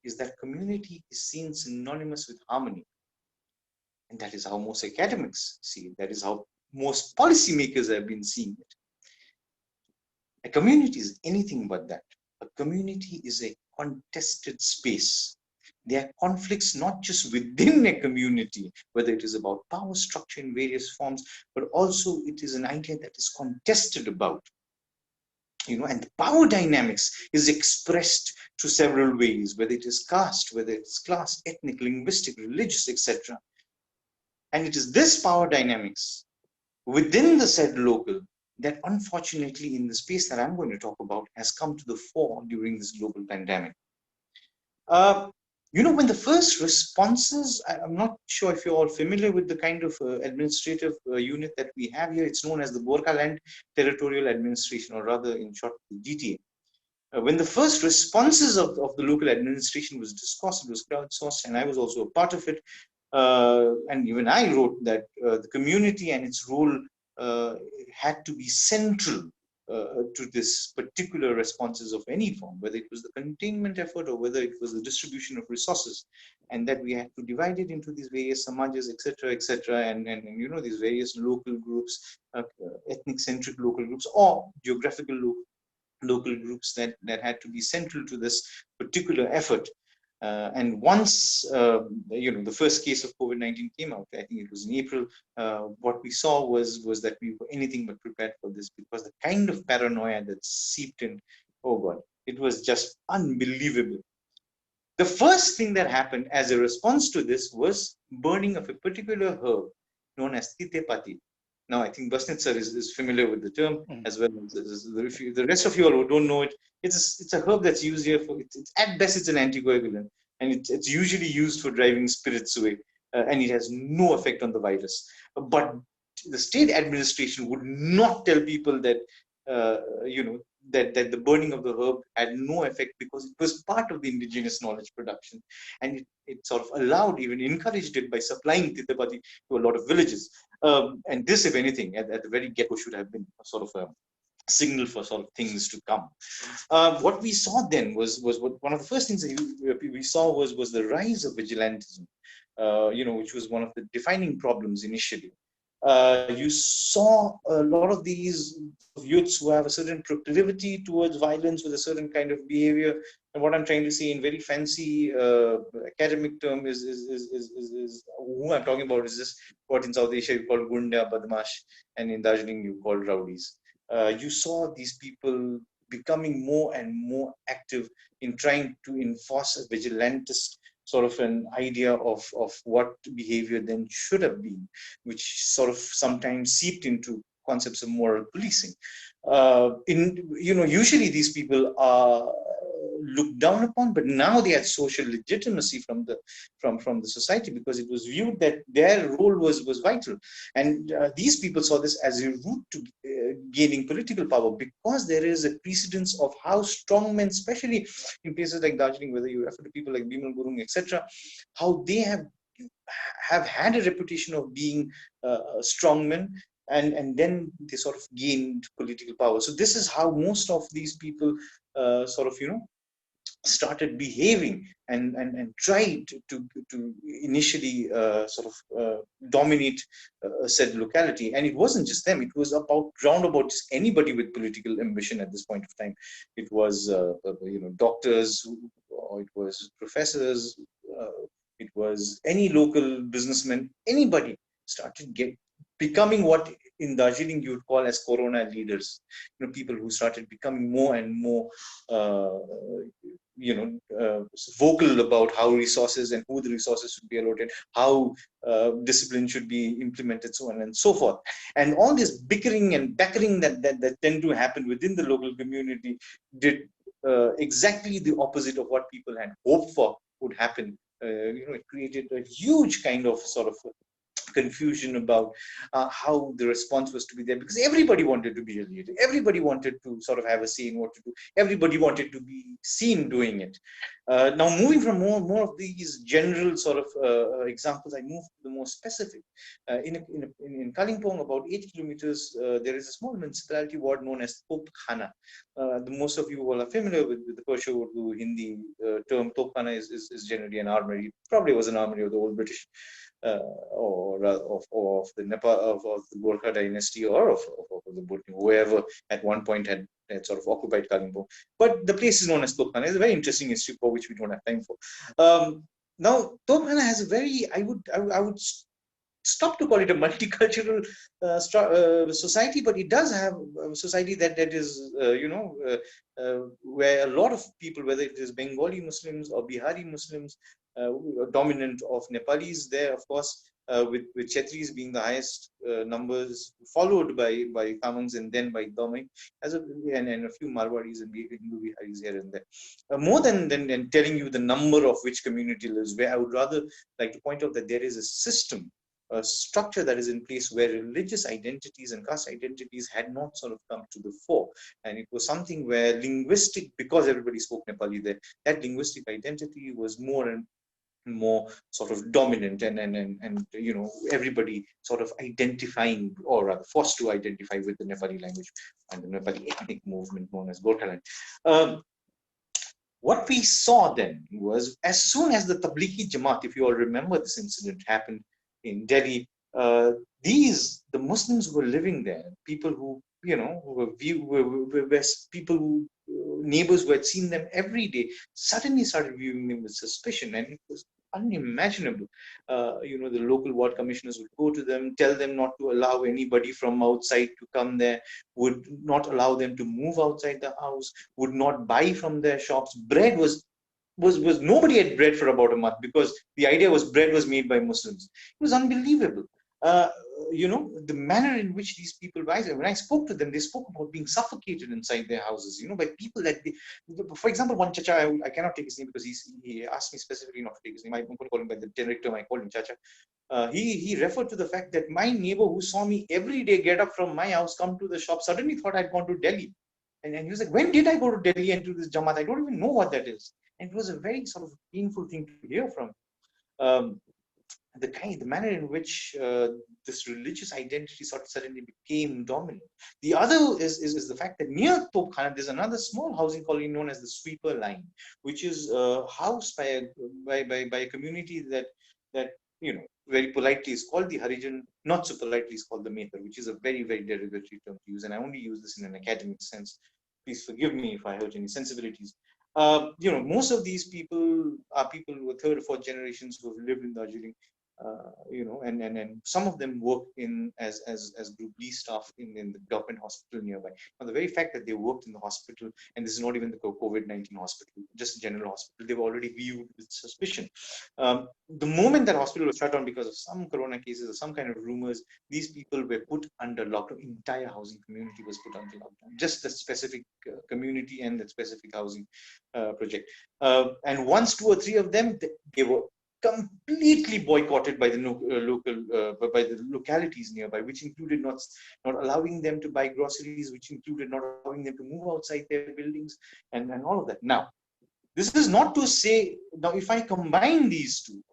is that community is seen synonymous with harmony. And that is how most academics see it. That is how most policymakers have been seeing it. A community is anything but that. A community is a contested space. There are conflicts not just within a community, whether it is about power structure in various forms, but also it is an idea that is contested about. And the power dynamics is expressed through several ways, whether it is caste, whether it's class, ethnic, linguistic, religious, etc. And it is this power dynamics within the said local that unfortunately in the space that I'm going to talk about has come to the fore during this global pandemic. Uh, when the first responses, I'm not sure if you're all familiar with the kind of administrative unit that we have here. It's known as the Gorkhaland Territorial Administration, or rather in short, the GTA. When the first responses of the local administration was discussed, it was crowdsourced, and I was also a part of it. And even I wrote that the community and its role had to be central to this particular responses of any form, whether it was the containment effort or whether it was the distribution of resources, and that we had to divide it into these various samajas, etc., and these various local groups, ethnic centric local groups, or geographical local groups that had to be central to this particular effort. And once the first case of COVID-19 came out, I think it was in April, what we saw was that we were anything but prepared for this, because the kind of paranoia that seeped in, oh God, it was just unbelievable. The first thing that happened as a response to this was burning of a particular herb known as titepati. Now, I think Basnet sir is familiar with the term, as well as the rest of you all who don't know it. It's a herb that's used here for, it's at best, it's an anticoagulant, and it's usually used for driving spirits away, and it has no effect on the virus. But the state administration would not tell people that, that the burning of the herb had no effect, because it was part of the indigenous knowledge production, and it sort of allowed, even encouraged it by supplying titepati to a lot of villages. And this, if anything, at the very get-go should have been a sort of a signal for sort of things to come. What we saw then was one of the first things that we saw was the rise of vigilantism, which was one of the defining problems initially. You saw a lot of these youths who have a certain proclivity towards violence with a certain kind of behavior. And what I'm trying to say in very fancy academic term is who I'm talking about is this, what in South Asia you call gunda, badmash, and in Darjeeling you call rowdies. You saw these people becoming more and more active in trying to enforce a vigilantist sort of an idea of what behavior then should have been, which sort of sometimes seeped into concepts of moral policing. Usually these people are looked down upon, but now they had social legitimacy from the society, because it was viewed that their role was vital, and these people saw this as a route to gaining political power, because there is a precedence of how strongmen, especially in places like Darjeeling, whether you refer to people like Bimal Gurung, etc., how they have had a reputation of being strongmen, and then they sort of gained political power. So this is how most of these people sort of started behaving and tried to initially sort of dominate said locality. And it wasn't just them, it was about roundabout just anybody with political ambition at this point of time. It was doctors, or it was professors, it was any local businessman, anybody started becoming what in Darjeeling you would call as corona leaders. People who started becoming more and more vocal about how resources and who the resources should be allotted, how discipline should be implemented, so on and so forth. And all this bickering and backering that tend to happen within the local community did exactly the opposite of what people had hoped for would happen. It created a huge kind of sort of confusion about how the response was to be there, because everybody wanted to be a leader, everybody wanted to sort of have a say in what to do, everybody wanted to be seen doing it. Now, moving from more of these general sort of examples, I move to the more specific. In Kalimpong, about 8 kilometers, there is a small municipality ward known as Topkhana. Most of you all are familiar with the Persian Urdu Hindi term. Topkhana is generally an armory. It probably was an armory of the old British, or of the Nepal, of the Gorkha dynasty, or of the Bhutni, whoever at one point had sort of occupied Kalimpong. But the place is known as Topkhana. It's a very interesting history for which we don't have time for. Now, Topkhana has a very, I would stop to call it a multicultural society, but it does have a society that is, where a lot of people, whether it is Bengali Muslims or Bihari Muslims, dominant of Nepalis there, of course, with Chetris being the highest numbers, followed by Tamangs and then by Domai, and a few Marwadis and Hindu Biharis here and there. More than telling you the number of which community lives where, I would rather like to point out that there is a system, a structure that is in place where religious identities and caste identities had not sort of come to the fore. And it was something where linguistic, because everybody spoke Nepali there, that linguistic identity was more and more sort of dominant, and everybody sort of identifying, or rather forced to identify, with the Nepali language and the Nepali ethnic movement known as Gorkhaland. What we saw then was, as soon as the Tablighi Jamaat, if you all remember this incident happened in Delhi, the Muslims who were living there, people who, were people who, neighbors who had seen them every day, suddenly started viewing them with suspicion, and it was unimaginable. The local ward commissioners would go to them, tell them not to allow anybody from outside to come there, would not allow them to move outside the house, would not buy from their shops. Bread was nobody had bread for about a month, because the idea was bread was made by Muslims. It was unbelievable. The manner in which these people rise. When I spoke to them, they spoke about being suffocated inside their houses, by people that for example, one Chacha, I cannot take his name because he asked me specifically not to take his name. I'm going to call him by the generic term. I called him Chacha. He referred to the fact that my neighbor, who saw me every day get up from my house, come to the shop, suddenly thought I'd gone to Delhi. And he was like, when did I go to Delhi and to this Jamaat? I don't even know what that is. And it was a very sort of painful thing to hear from. The manner in which this religious identity sort of suddenly became dominant. The other is the fact that near Topkhana, there's another small housing colony known as the Sweeper Line, which is housed by a community that very politely is called the Harijan, not so politely is called the Mehtar, which is a very, very derogatory term to use, and I only use this in an academic sense. Please forgive me if I hurt any sensibilities. Most of these people are people who are third or fourth generations who have lived in Darjeeling, and some of them work as Group B staff in the government hospital nearby. Now, the very fact that they worked in the hospital, and this is not even the COVID-19 hospital, just a general hospital, they were already viewed with suspicion. The moment that hospital was shut down because of some corona cases or some kind of rumors, these people were put under lockdown. Entire housing community was put under lockdown. Just the specific community and that specific housing project. And once 2 or 3 of them, they were completely boycotted by the by the localities nearby, which included not allowing them to buy groceries, which included not allowing them to move outside their buildings, and all of that. Now, this is not to say, now if I combine these two,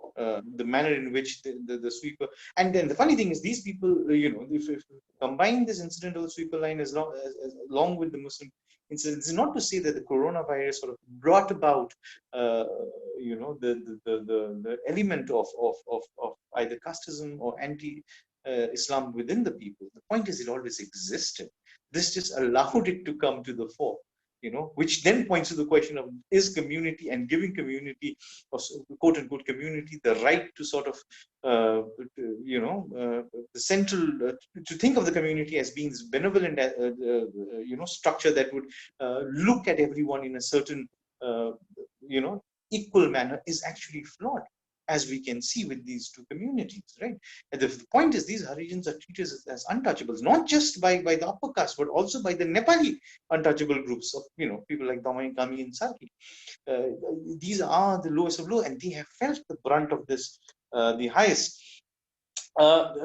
the manner in which the sweeper, and then the funny thing is, these people, if you combine this incident of the Sweeper Line along with the Muslim incident, it's not to say that the coronavirus sort of brought about, the element of either casteism or anti-Islam within the people. The point is, it always existed. This just allowed it to come to the fore. Which then points to the question of, is community and giving community, or quote unquote community, the right to sort of, the central, to think of the community as being this benevolent, structure that would look at everyone in a certain, equal manner, is actually flawed, as we can see with these two communities, right? And the point is, these Harijans are treated as untouchables, not just by the upper caste, but also by the Nepali untouchable groups of, people like Damai, Kami, and Saki. These are the lowest of low, and they have felt the brunt of this the highest.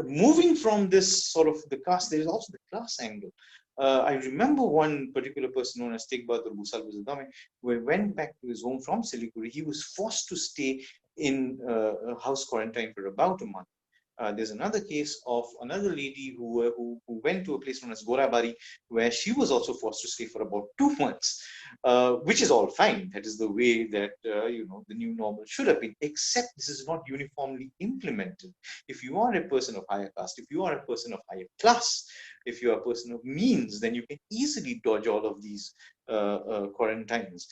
Moving from this sort of the caste, there is also the class angle. I remember one particular person known as Tegh Bahadur Bhusal Buzadame, who went back to his home from Siliguri. He was forced to stay in house quarantine for about a month. There's another case of another lady who went to a place known as Gorabari, where she was also forced to stay for about 2 months. which is all fine. That is the way that the new normal should have been, except this is not uniformly implemented. If you are a person of higher caste, if you are a person of higher class, if you are a person of means, then you can easily dodge all of these quarantines.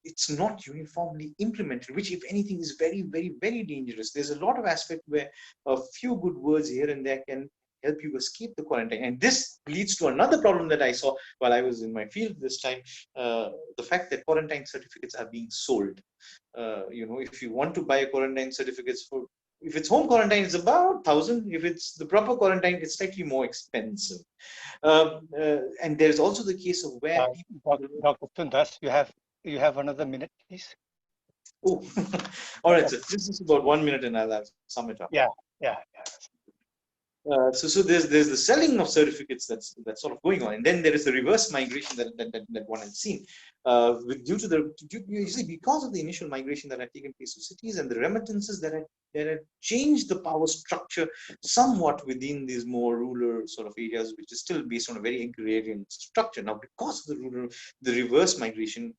It's not uniformly implemented, which, if anything, is very, very, very dangerous. There's a lot of aspect where a few good words here and there can help you escape the quarantine. And this leads to another problem that I saw while I was in my field this time, the fact that quarantine certificates are being sold. If you want to buy a quarantine certificates if it's home quarantine, it's about 1,000. If it's the proper quarantine, it's slightly more expensive. And there's also the case of where Dr. Sundas, you have another minute, please. Oh, all right, sir. This is about 1 minute, and I'll sum it up. Yeah. So there's the selling of certificates that's sort of going on, and then there is the reverse migration that one has seen because of the initial migration that had taken place to cities and the remittances that had changed the power structure somewhat within these more rural sort of areas, which is still based on a very agrarian structure. Now, because of the reverse migration,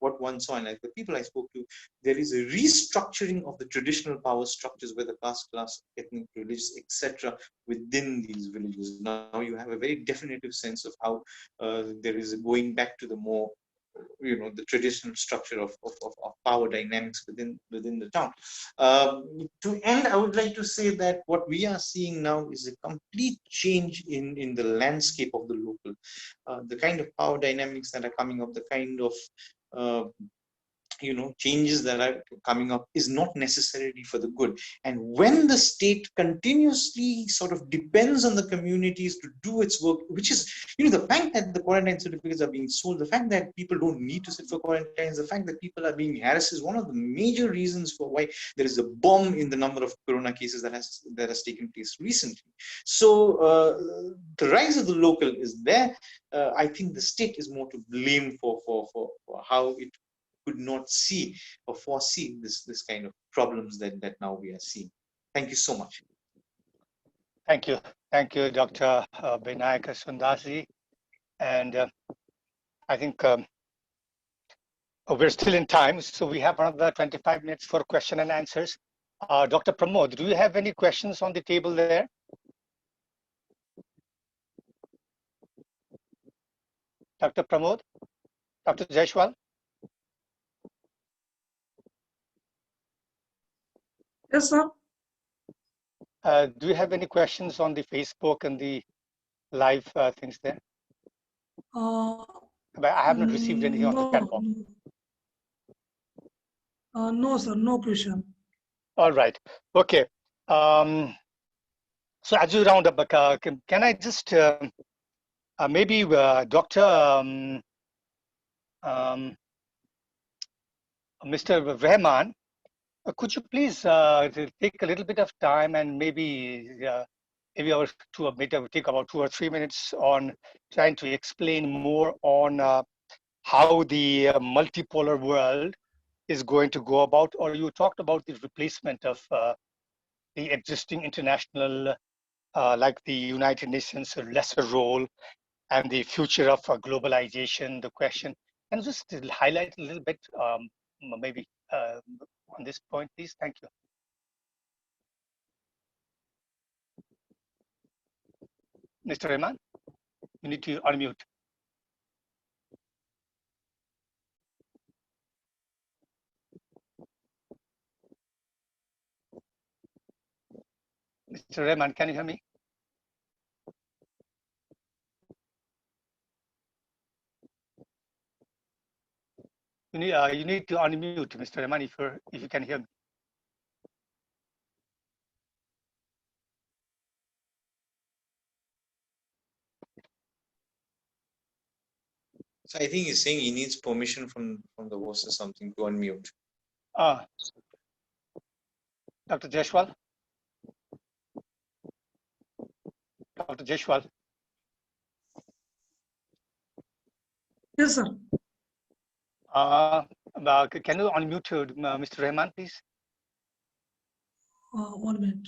what one saw, and like the people I spoke to, there is a restructuring of the traditional power structures, whether caste, class, ethnic, religious, etc., within these villages. Now you have a very definitive sense of how there is a going back to the more, the traditional structure of power dynamics within the town. To end, I would like to say that what we are seeing now is a complete change in the landscape of the local. The kind of power dynamics that are coming up, the kind of changes that are coming up is not necessarily for the good. And when the state continuously sort of depends on the communities to do its work, which is, the fact that the quarantine certificates are being sold, the fact that people don't need to sit for quarantines, the fact that people are being harassed is one of the major reasons for why there is a bomb in the number of corona cases that has taken place recently. So the rise of the local is there. I think the state is more to blame for how it could not see or foresee this kind of problems that now we are seeing. Thank you so much. Thank you, Dr. Vinayaka Sundasi. And I think we're still in time, so we have another 25 minutes for question and answers. Dr. Pramod, do you have any questions on the table there? Dr. Pramod? Dr. Jaishwal? Yes, sir. Do you have any questions on the Facebook and the live things there? But I have not received anything on the chat box. No, sir, no question. All right. Okay. So as you round up, can I just maybe Dr. Mr. Rahman, could you please take a little bit of time and maybe take about 2 or 3 minutes on trying to explain more on how the multipolar world is going to go about, or you talked about the replacement of the existing international, like the United Nations, a lesser role, and the future of globalization, the question. Can you just highlight a little bit, maybe on this point, please? Thank you. Mr. Rahman, you need to unmute. Mr. Rahman, can you hear me? You need to unmute, Mr. Rahman, if you can hear me. So I think he's saying he needs permission from the host or something to unmute. Dr. Jaishwal? Dr. Jaishwal? Yes, sir. Can you unmute Mr. Rahman, please? 1 minute.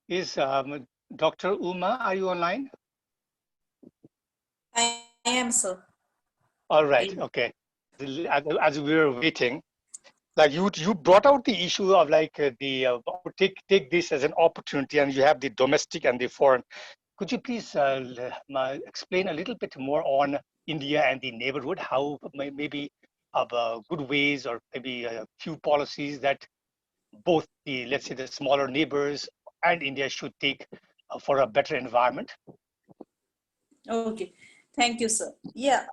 Is Dr. Uma, are you online? I am, sir. All right, okay. As we were waiting, like you brought out the issue of like take this as an opportunity, and you have the domestic and the foreign. Could you please explain a little bit more on India and the neighborhood? How maybe good ways or maybe a few policies that both the, let's say, the smaller neighbors and India should take for a better environment? Okay, thank you, sir. Yeah,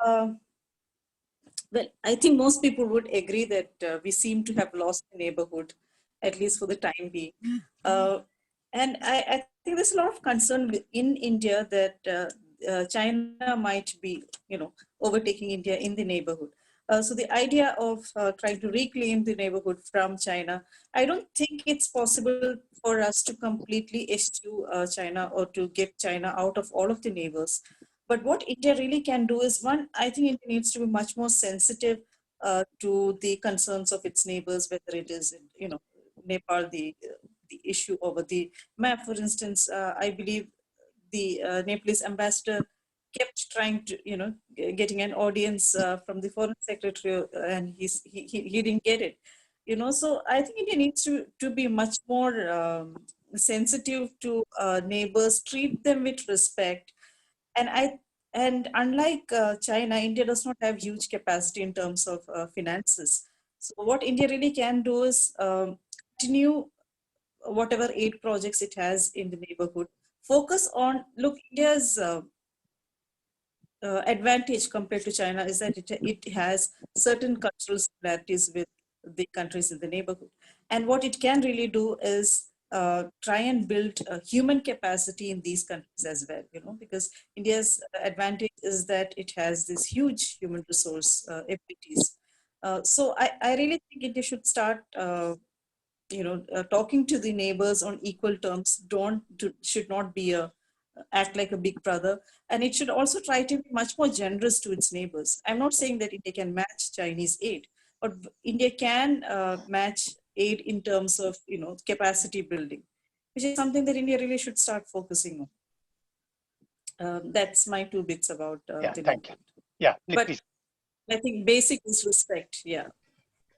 well, I think most people would agree that we seem to have lost the neighborhood, at least for the time being. And I think there's a lot of concern in India that China might be, overtaking India in the neighborhood. So the idea of trying to reclaim the neighborhood from China, I don't think it's possible for us to completely eschew China or to get China out of all of the neighbors. But what India really can do is one, I think India needs to be much more sensitive to the concerns of its neighbors, whether it is, Nepal, the issue over the map, for instance. I believe the Nepalese ambassador kept trying to, getting an audience from the foreign secretary, and he didn't get it. So I think India needs to be much more sensitive to neighbors, treat them with respect, and unlike China, India does not have huge capacity in terms of finances. So what India really can do is continue whatever aid projects it has in the neighborhood. Focus on, look, India's advantage compared to China is that it has certain cultural similarities with the countries in the neighborhood. And what it can really do is try and build a human capacity in these countries as well, because India's advantage is that it has this huge human resource abilities. So I really think India should start talking to the neighbors on equal terms. Should not be act like a big brother, and it should also try to be much more generous to its neighbors. I'm not saying that India can match Chinese aid, but India can match aid in terms of capacity building, which is something that India really should start focusing on. That's my two bits about Yeah, the thank you. neighborhood. Yeah, But please. I think basic is respect. Yeah.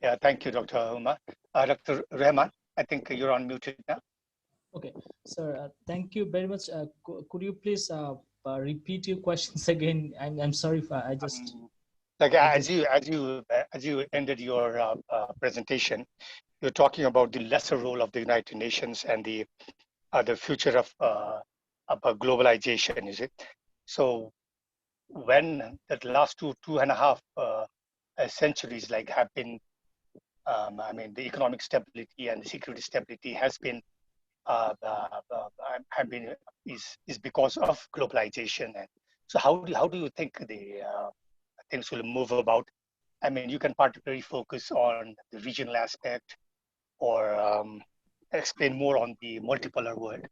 Yeah, thank you, Dr. Uma. Dr. Rahman, I think you're unmuted now. Okay, sir, thank you very much. Could you please repeat your questions again? I'm sorry if I just Like as you ended your presentation, you're talking about the lesser role of the United Nations and the future of globalization, is it? So when the last two and a half centuries like have been, I mean, the economic stability and the security stability uh, uh, uh, have been is because of globalization. And so how do you think the things will move about? I mean, you can particularly focus on the regional aspect or explain more on the multipolar world.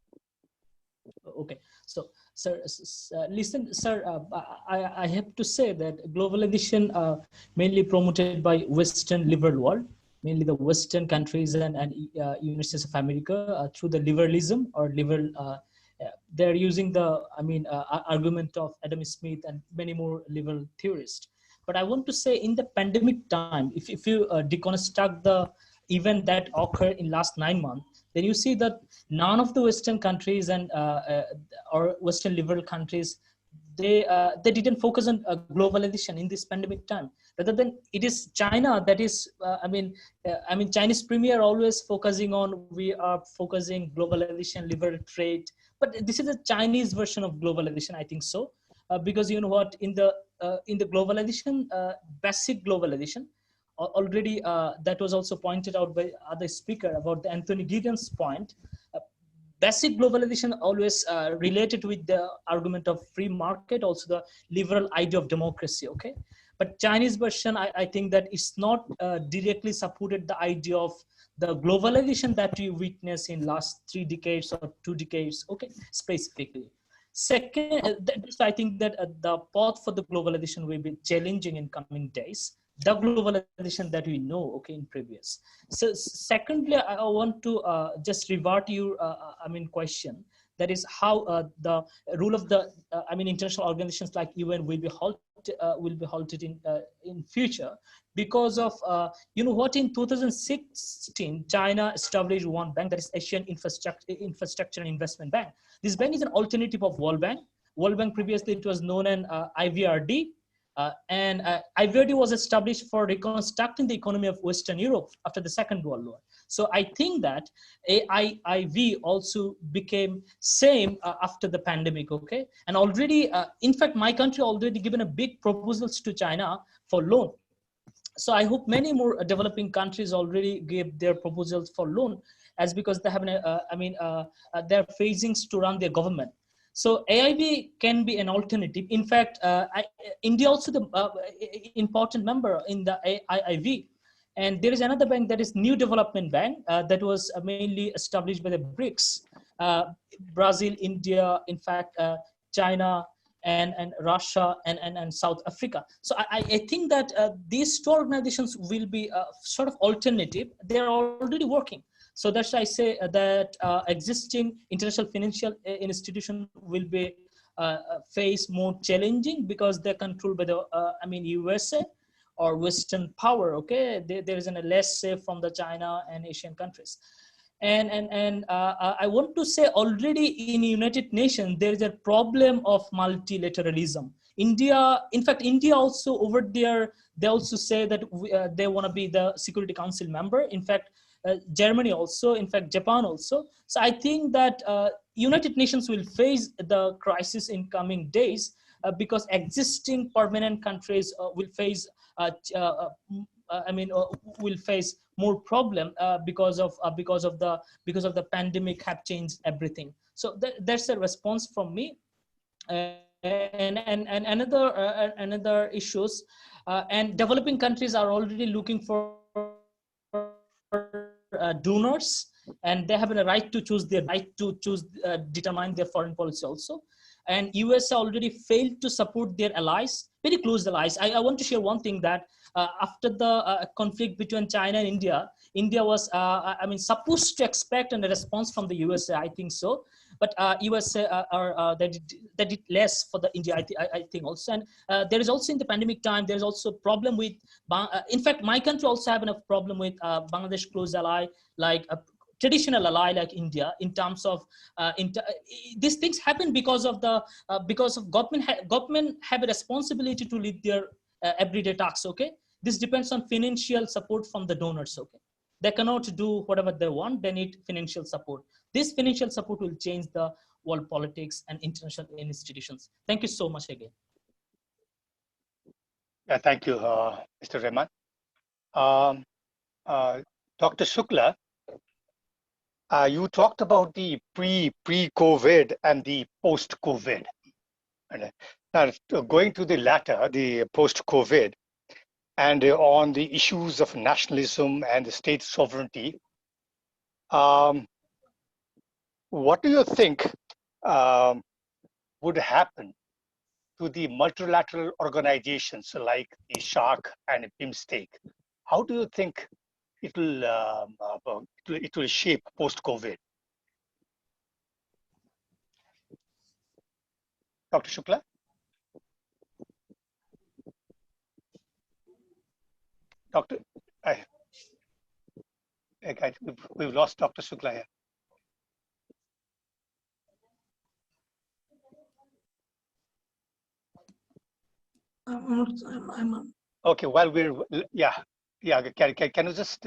okay. So, sir, listen, sir, I have to say that globalization mainly promoted by Western liberal world, mainly the Western countries and United States of America through the liberalism or liberal. They're using the, argument of Adam Smith and many more liberal theorists. But I want to say in the pandemic time, if you deconstruct the event that occurred in last 9 months, then you see that none of the Western countries and or Western liberal countries, they didn't focus on globalization in this pandemic time. Rather than it is China that is, Chinese premier always focusing on we are focusing globalization, liberal trade, but this is a Chinese version of globalization, I think so, because you know what, in the globalization, basic globalization, already that was also pointed out by other speaker about the Anthony Giddens point. Basic globalization always related with the argument of free market, also the liberal idea of democracy. Okay, but Chinese version, I think that it's not directly supported the idea of the globalization that we witness in last 3 decades or 2 decades. Okay, specifically. Second, I think that the path for the globalization will be challenging in coming days. the globalization that we know, okay, in previous. So secondly, I want to just revert your question, that is how the rule of the international organizations like UN will be halted in future, because of what, in 2016 China established one bank, that is Asian Infrastructure and Investment Bank. This bank is an alternative of World Bank. World Bank, previously it was known as IVRD, and IVRD was established for reconstructing the economy of Western Europe after the Second World War. So I think that AIIV also became same after the pandemic, okay? And already, in fact, my country already given a big proposals to China for loan. So I hope many more developing countries already gave their proposals for loan, as because they have they're facing to run their government. So AIB can be an alternative. In fact, India also the important member in the AIIV. And there is another bank, that is New Development Bank, that was mainly established by the BRICS, Brazil, India, in fact, China, and Russia, and South Africa. So I think that these two organizations will be a sort of alternative. They're already working. So that's why I say that existing international financial institution will be face more challenging, because they're controlled by the USA or Western power. Okay, there is a less say from the China and Asian countries. And I want to say, already in United Nations there is a problem of multilateralism. India, in fact, India also over there, they also say that they want to be the Security Council member. In fact, Germany also, in fact, Japan also. So I think that United Nations will face the crisis in coming days, because existing permanent countries will face will face more problem because of the pandemic have changed everything. So that's a response from me. And another issues, and developing countries are already looking for donors, and they have a right to choose determine their foreign policy also. And USA already failed to support their allies, very close allies. I want to share one thing, that after the conflict between China and India was supposed to expect a response from the USA, I think so. But USA they did less for the India, I think also. And there is also, in the pandemic time, there is also a problem with, in fact, my country also have a problem with Bangladesh close ally, like a traditional ally like India, in terms of these things happen because of government have a responsibility to lead their everyday tasks. Okay, this depends on financial support from the donors. Okay, they cannot do whatever they want. They need financial support. This financial support will change the world politics and international institutions. Thank you so much again. Yeah, thank you, Mr. Rehman. Um, Dr. Shukla, you talked about the pre-COVID and the post-COVID. Now, going to the latter, the post-COVID, and on the issues of nationalism and the state sovereignty, what do you think would happen to the multilateral organizations like the SHARC and BIMSTEC? How do you think it will shape post-COVID? Dr. Shukla? Doctor, we've lost Dr. Shukla here. I'm Okay, while we're, yeah, can you just,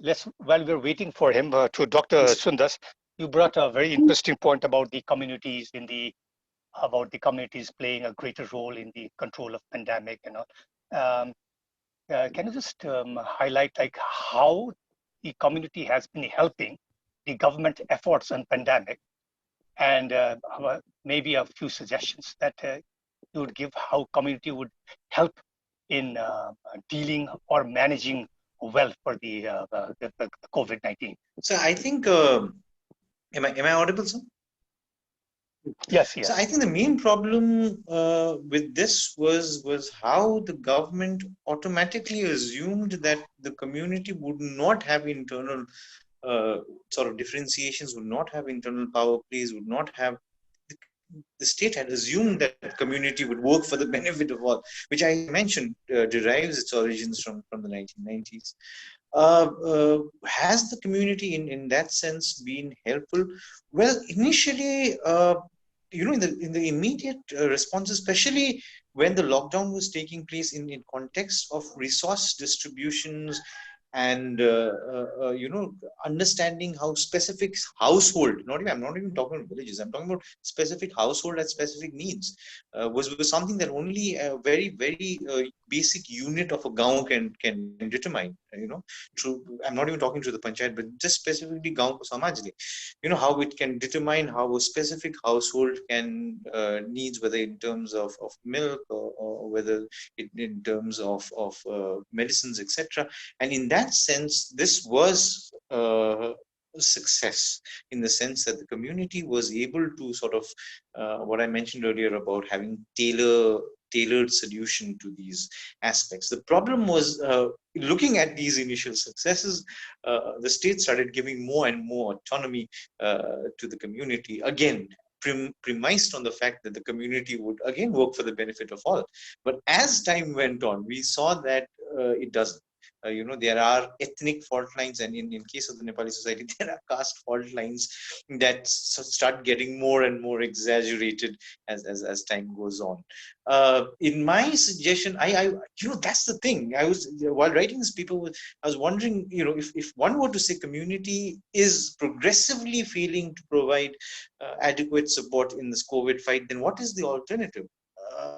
let's, while we're waiting for him, to Dr. Sundas, you brought a very interesting point about the communities about the communities playing a greater role in the control of pandemic and all. Can you just highlight like how the community has been helping the government efforts on pandemic, and maybe a few suggestions that you would give how community would help in dealing or managing well for the COVID-19? So I think, am I audible, sir? Yes, So I yes. think the main problem with this was how the government automatically assumed that the community would not have internal sort of differentiations, would not have internal power plays, would not have the state had assumed that community would work for the benefit of all, which I mentioned derives its origins from the 1990s. Has the community in that sense been helpful? Well, initially, in the immediate response, especially when the lockdown was taking place in context of resource distributions and understanding how specific household, I'm not even talking about villages, I'm talking about specific household and specific needs, was something that only a very basic unit of a gaon can determine, through, I'm not even talking to the panchayat, but just specifically gaon ko samaj le, how it can determine how a specific household can needs, whether in terms of milk, or whether in terms of medicines, etc. And in that sense, this was a success, in the sense that the community was able to sort of what I mentioned earlier about having tailored solution to these aspects. The problem was, looking at these initial successes, the state started giving more and more autonomy to the community, again premised on the fact that the community would again work for the benefit of all. But as time went on, we saw that it doesn't. There are ethnic fault lines, and in case of the Nepali society, there are caste fault lines that start getting more and more exaggerated as time goes on. In my suggestion, I that's the thing. I was, while writing this paper, I was wondering, if one were to say community is progressively failing to provide adequate support in this COVID fight, then what is the alternative?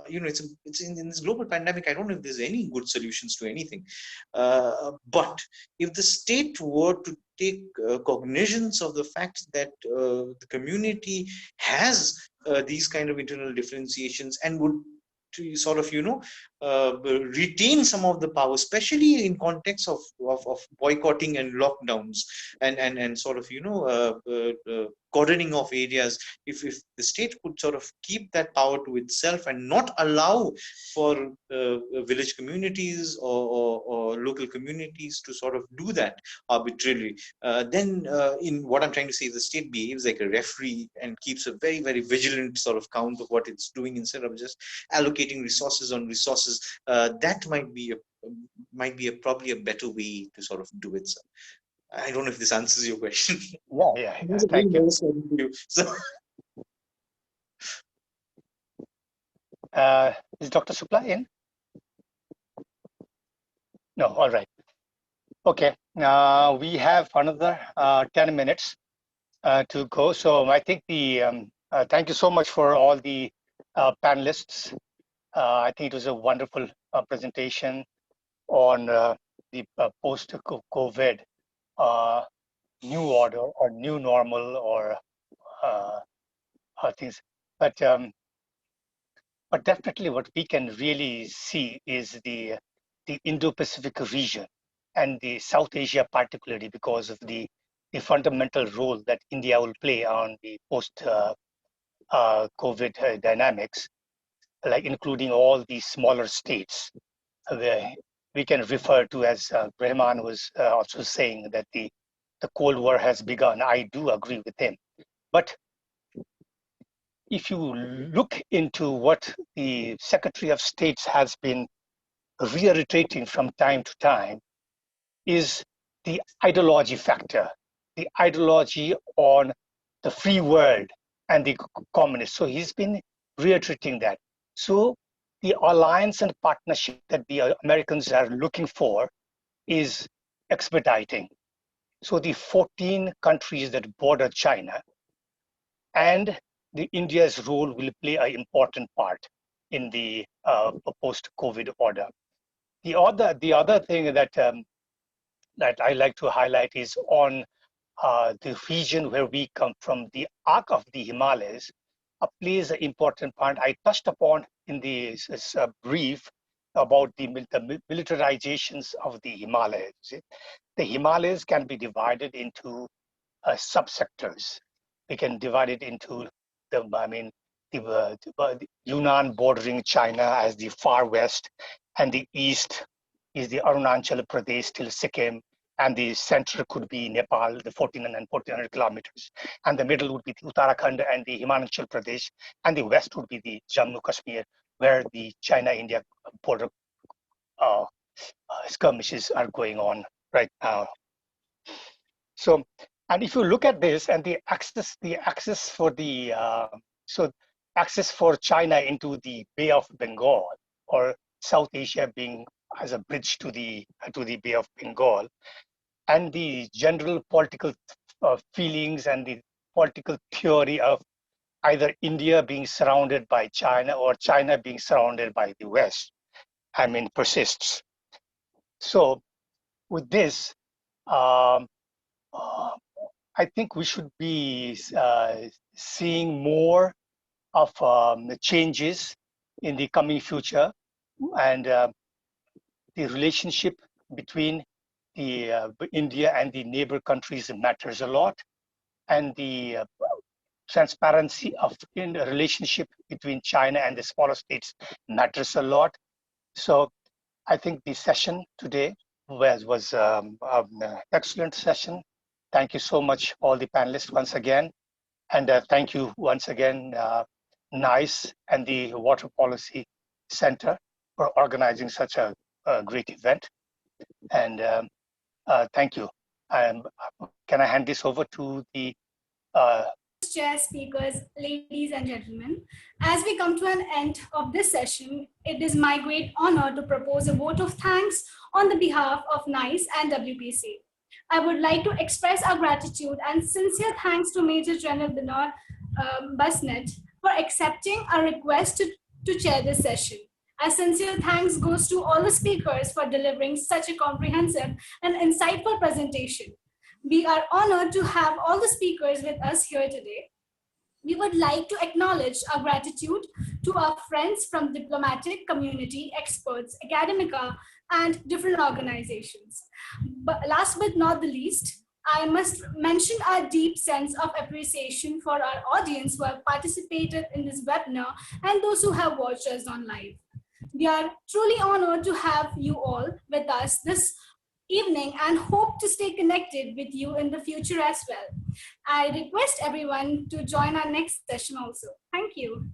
It's in this global pandemic. I don't know if there's any good solutions to anything. But if the state were to take cognizance of the fact that the community has these kind of internal differentiations, and would to sort of retain some of the power, especially in context of boycotting and lockdowns, and sort of cordoning off areas, if the state could sort of keep that power to itself and not allow for village communities or local communities to sort of do that arbitrarily, then in what I'm trying to say, if the state behaves like a referee and keeps a very vigilant sort of count of what it's doing, instead of just allocating resources on resources, that might be probably a better way to sort of do it. So I don't know if this answers your question. Yeah. Thank you. So Is Dr. Supla in? No, all right. Okay, we have another 10 minutes to go. So I think thank you so much for all the panelists. I think it was a wonderful presentation on the post-COVID new order or new normal, or things. But definitely what we can really see is the Indo-Pacific region and the South Asia, particularly because of the fundamental role that India will play on the post-COVID dynamics, like including all these smaller states, where we can refer to, as Rahman was also saying, that the Cold War has begun. I do agree with him. But if you look into what the Secretary of States has been reiterating from time to time, is the ideology factor, the ideology on the free world and the communists. So he's been reiterating that. So the alliance and partnership that the Americans are looking for is expediting. So the 14 countries that border China, and India's role will play an important part in the post-COVID order. The other thing that that I like to highlight is on the region where we come from. The arc of the Himalayas plays an important part. I touched upon in the brief about the militarizations of the Himalayas. The Himalayas can be divided into subsectors. We can divide it into the Yunnan bordering China as the far west, and the east is the Arunachal Pradesh till Sikkim, and the center could be Nepal, the 1400 kilometers, and the middle would be the Uttarakhand and the Himachal Pradesh, and the west would be the Jammu Kashmir, where the China-India border skirmishes are going on right now. So, and if you look at this and the access for the access for China into the Bay of Bengal, or South Asia being as a bridge to the Bay of Bengal, and the general political feelings and the political theory of either India being surrounded by China or China being surrounded by the West, persists. So with this, um, I think we should be seeing more of the changes in the coming future, and the relationship between the India and the neighbor countries matters a lot, and the transparency in the relationship between China and the smaller states matters a lot. So I think the session today was an excellent session. Thank you so much, all the panelists once again. And thank you once again, NIICE and the Water Policy Center for organizing such a great event. And thank you. Can I hand this over to the Chair, speakers, ladies and gentlemen, as we come to an end of this session, it is my great honor to propose a vote of thanks on the behalf of NIICE and WPC. I would like to express our gratitude and sincere thanks to Major General Bernard Busnet for accepting our request to chair this session. A sincere thanks goes to all the speakers for delivering such a comprehensive and insightful presentation. We are honored to have all the speakers with us here today. We would like to acknowledge our gratitude to our friends from diplomatic community, experts, academia, and different organizations. But last but not the least, I must mention our deep sense of appreciation for our audience who have participated in this webinar and those who have watched us on live. We are truly honored to have you all with us this evening and hope to stay connected with you in the future as well. I request everyone to join our next session also. Thank you.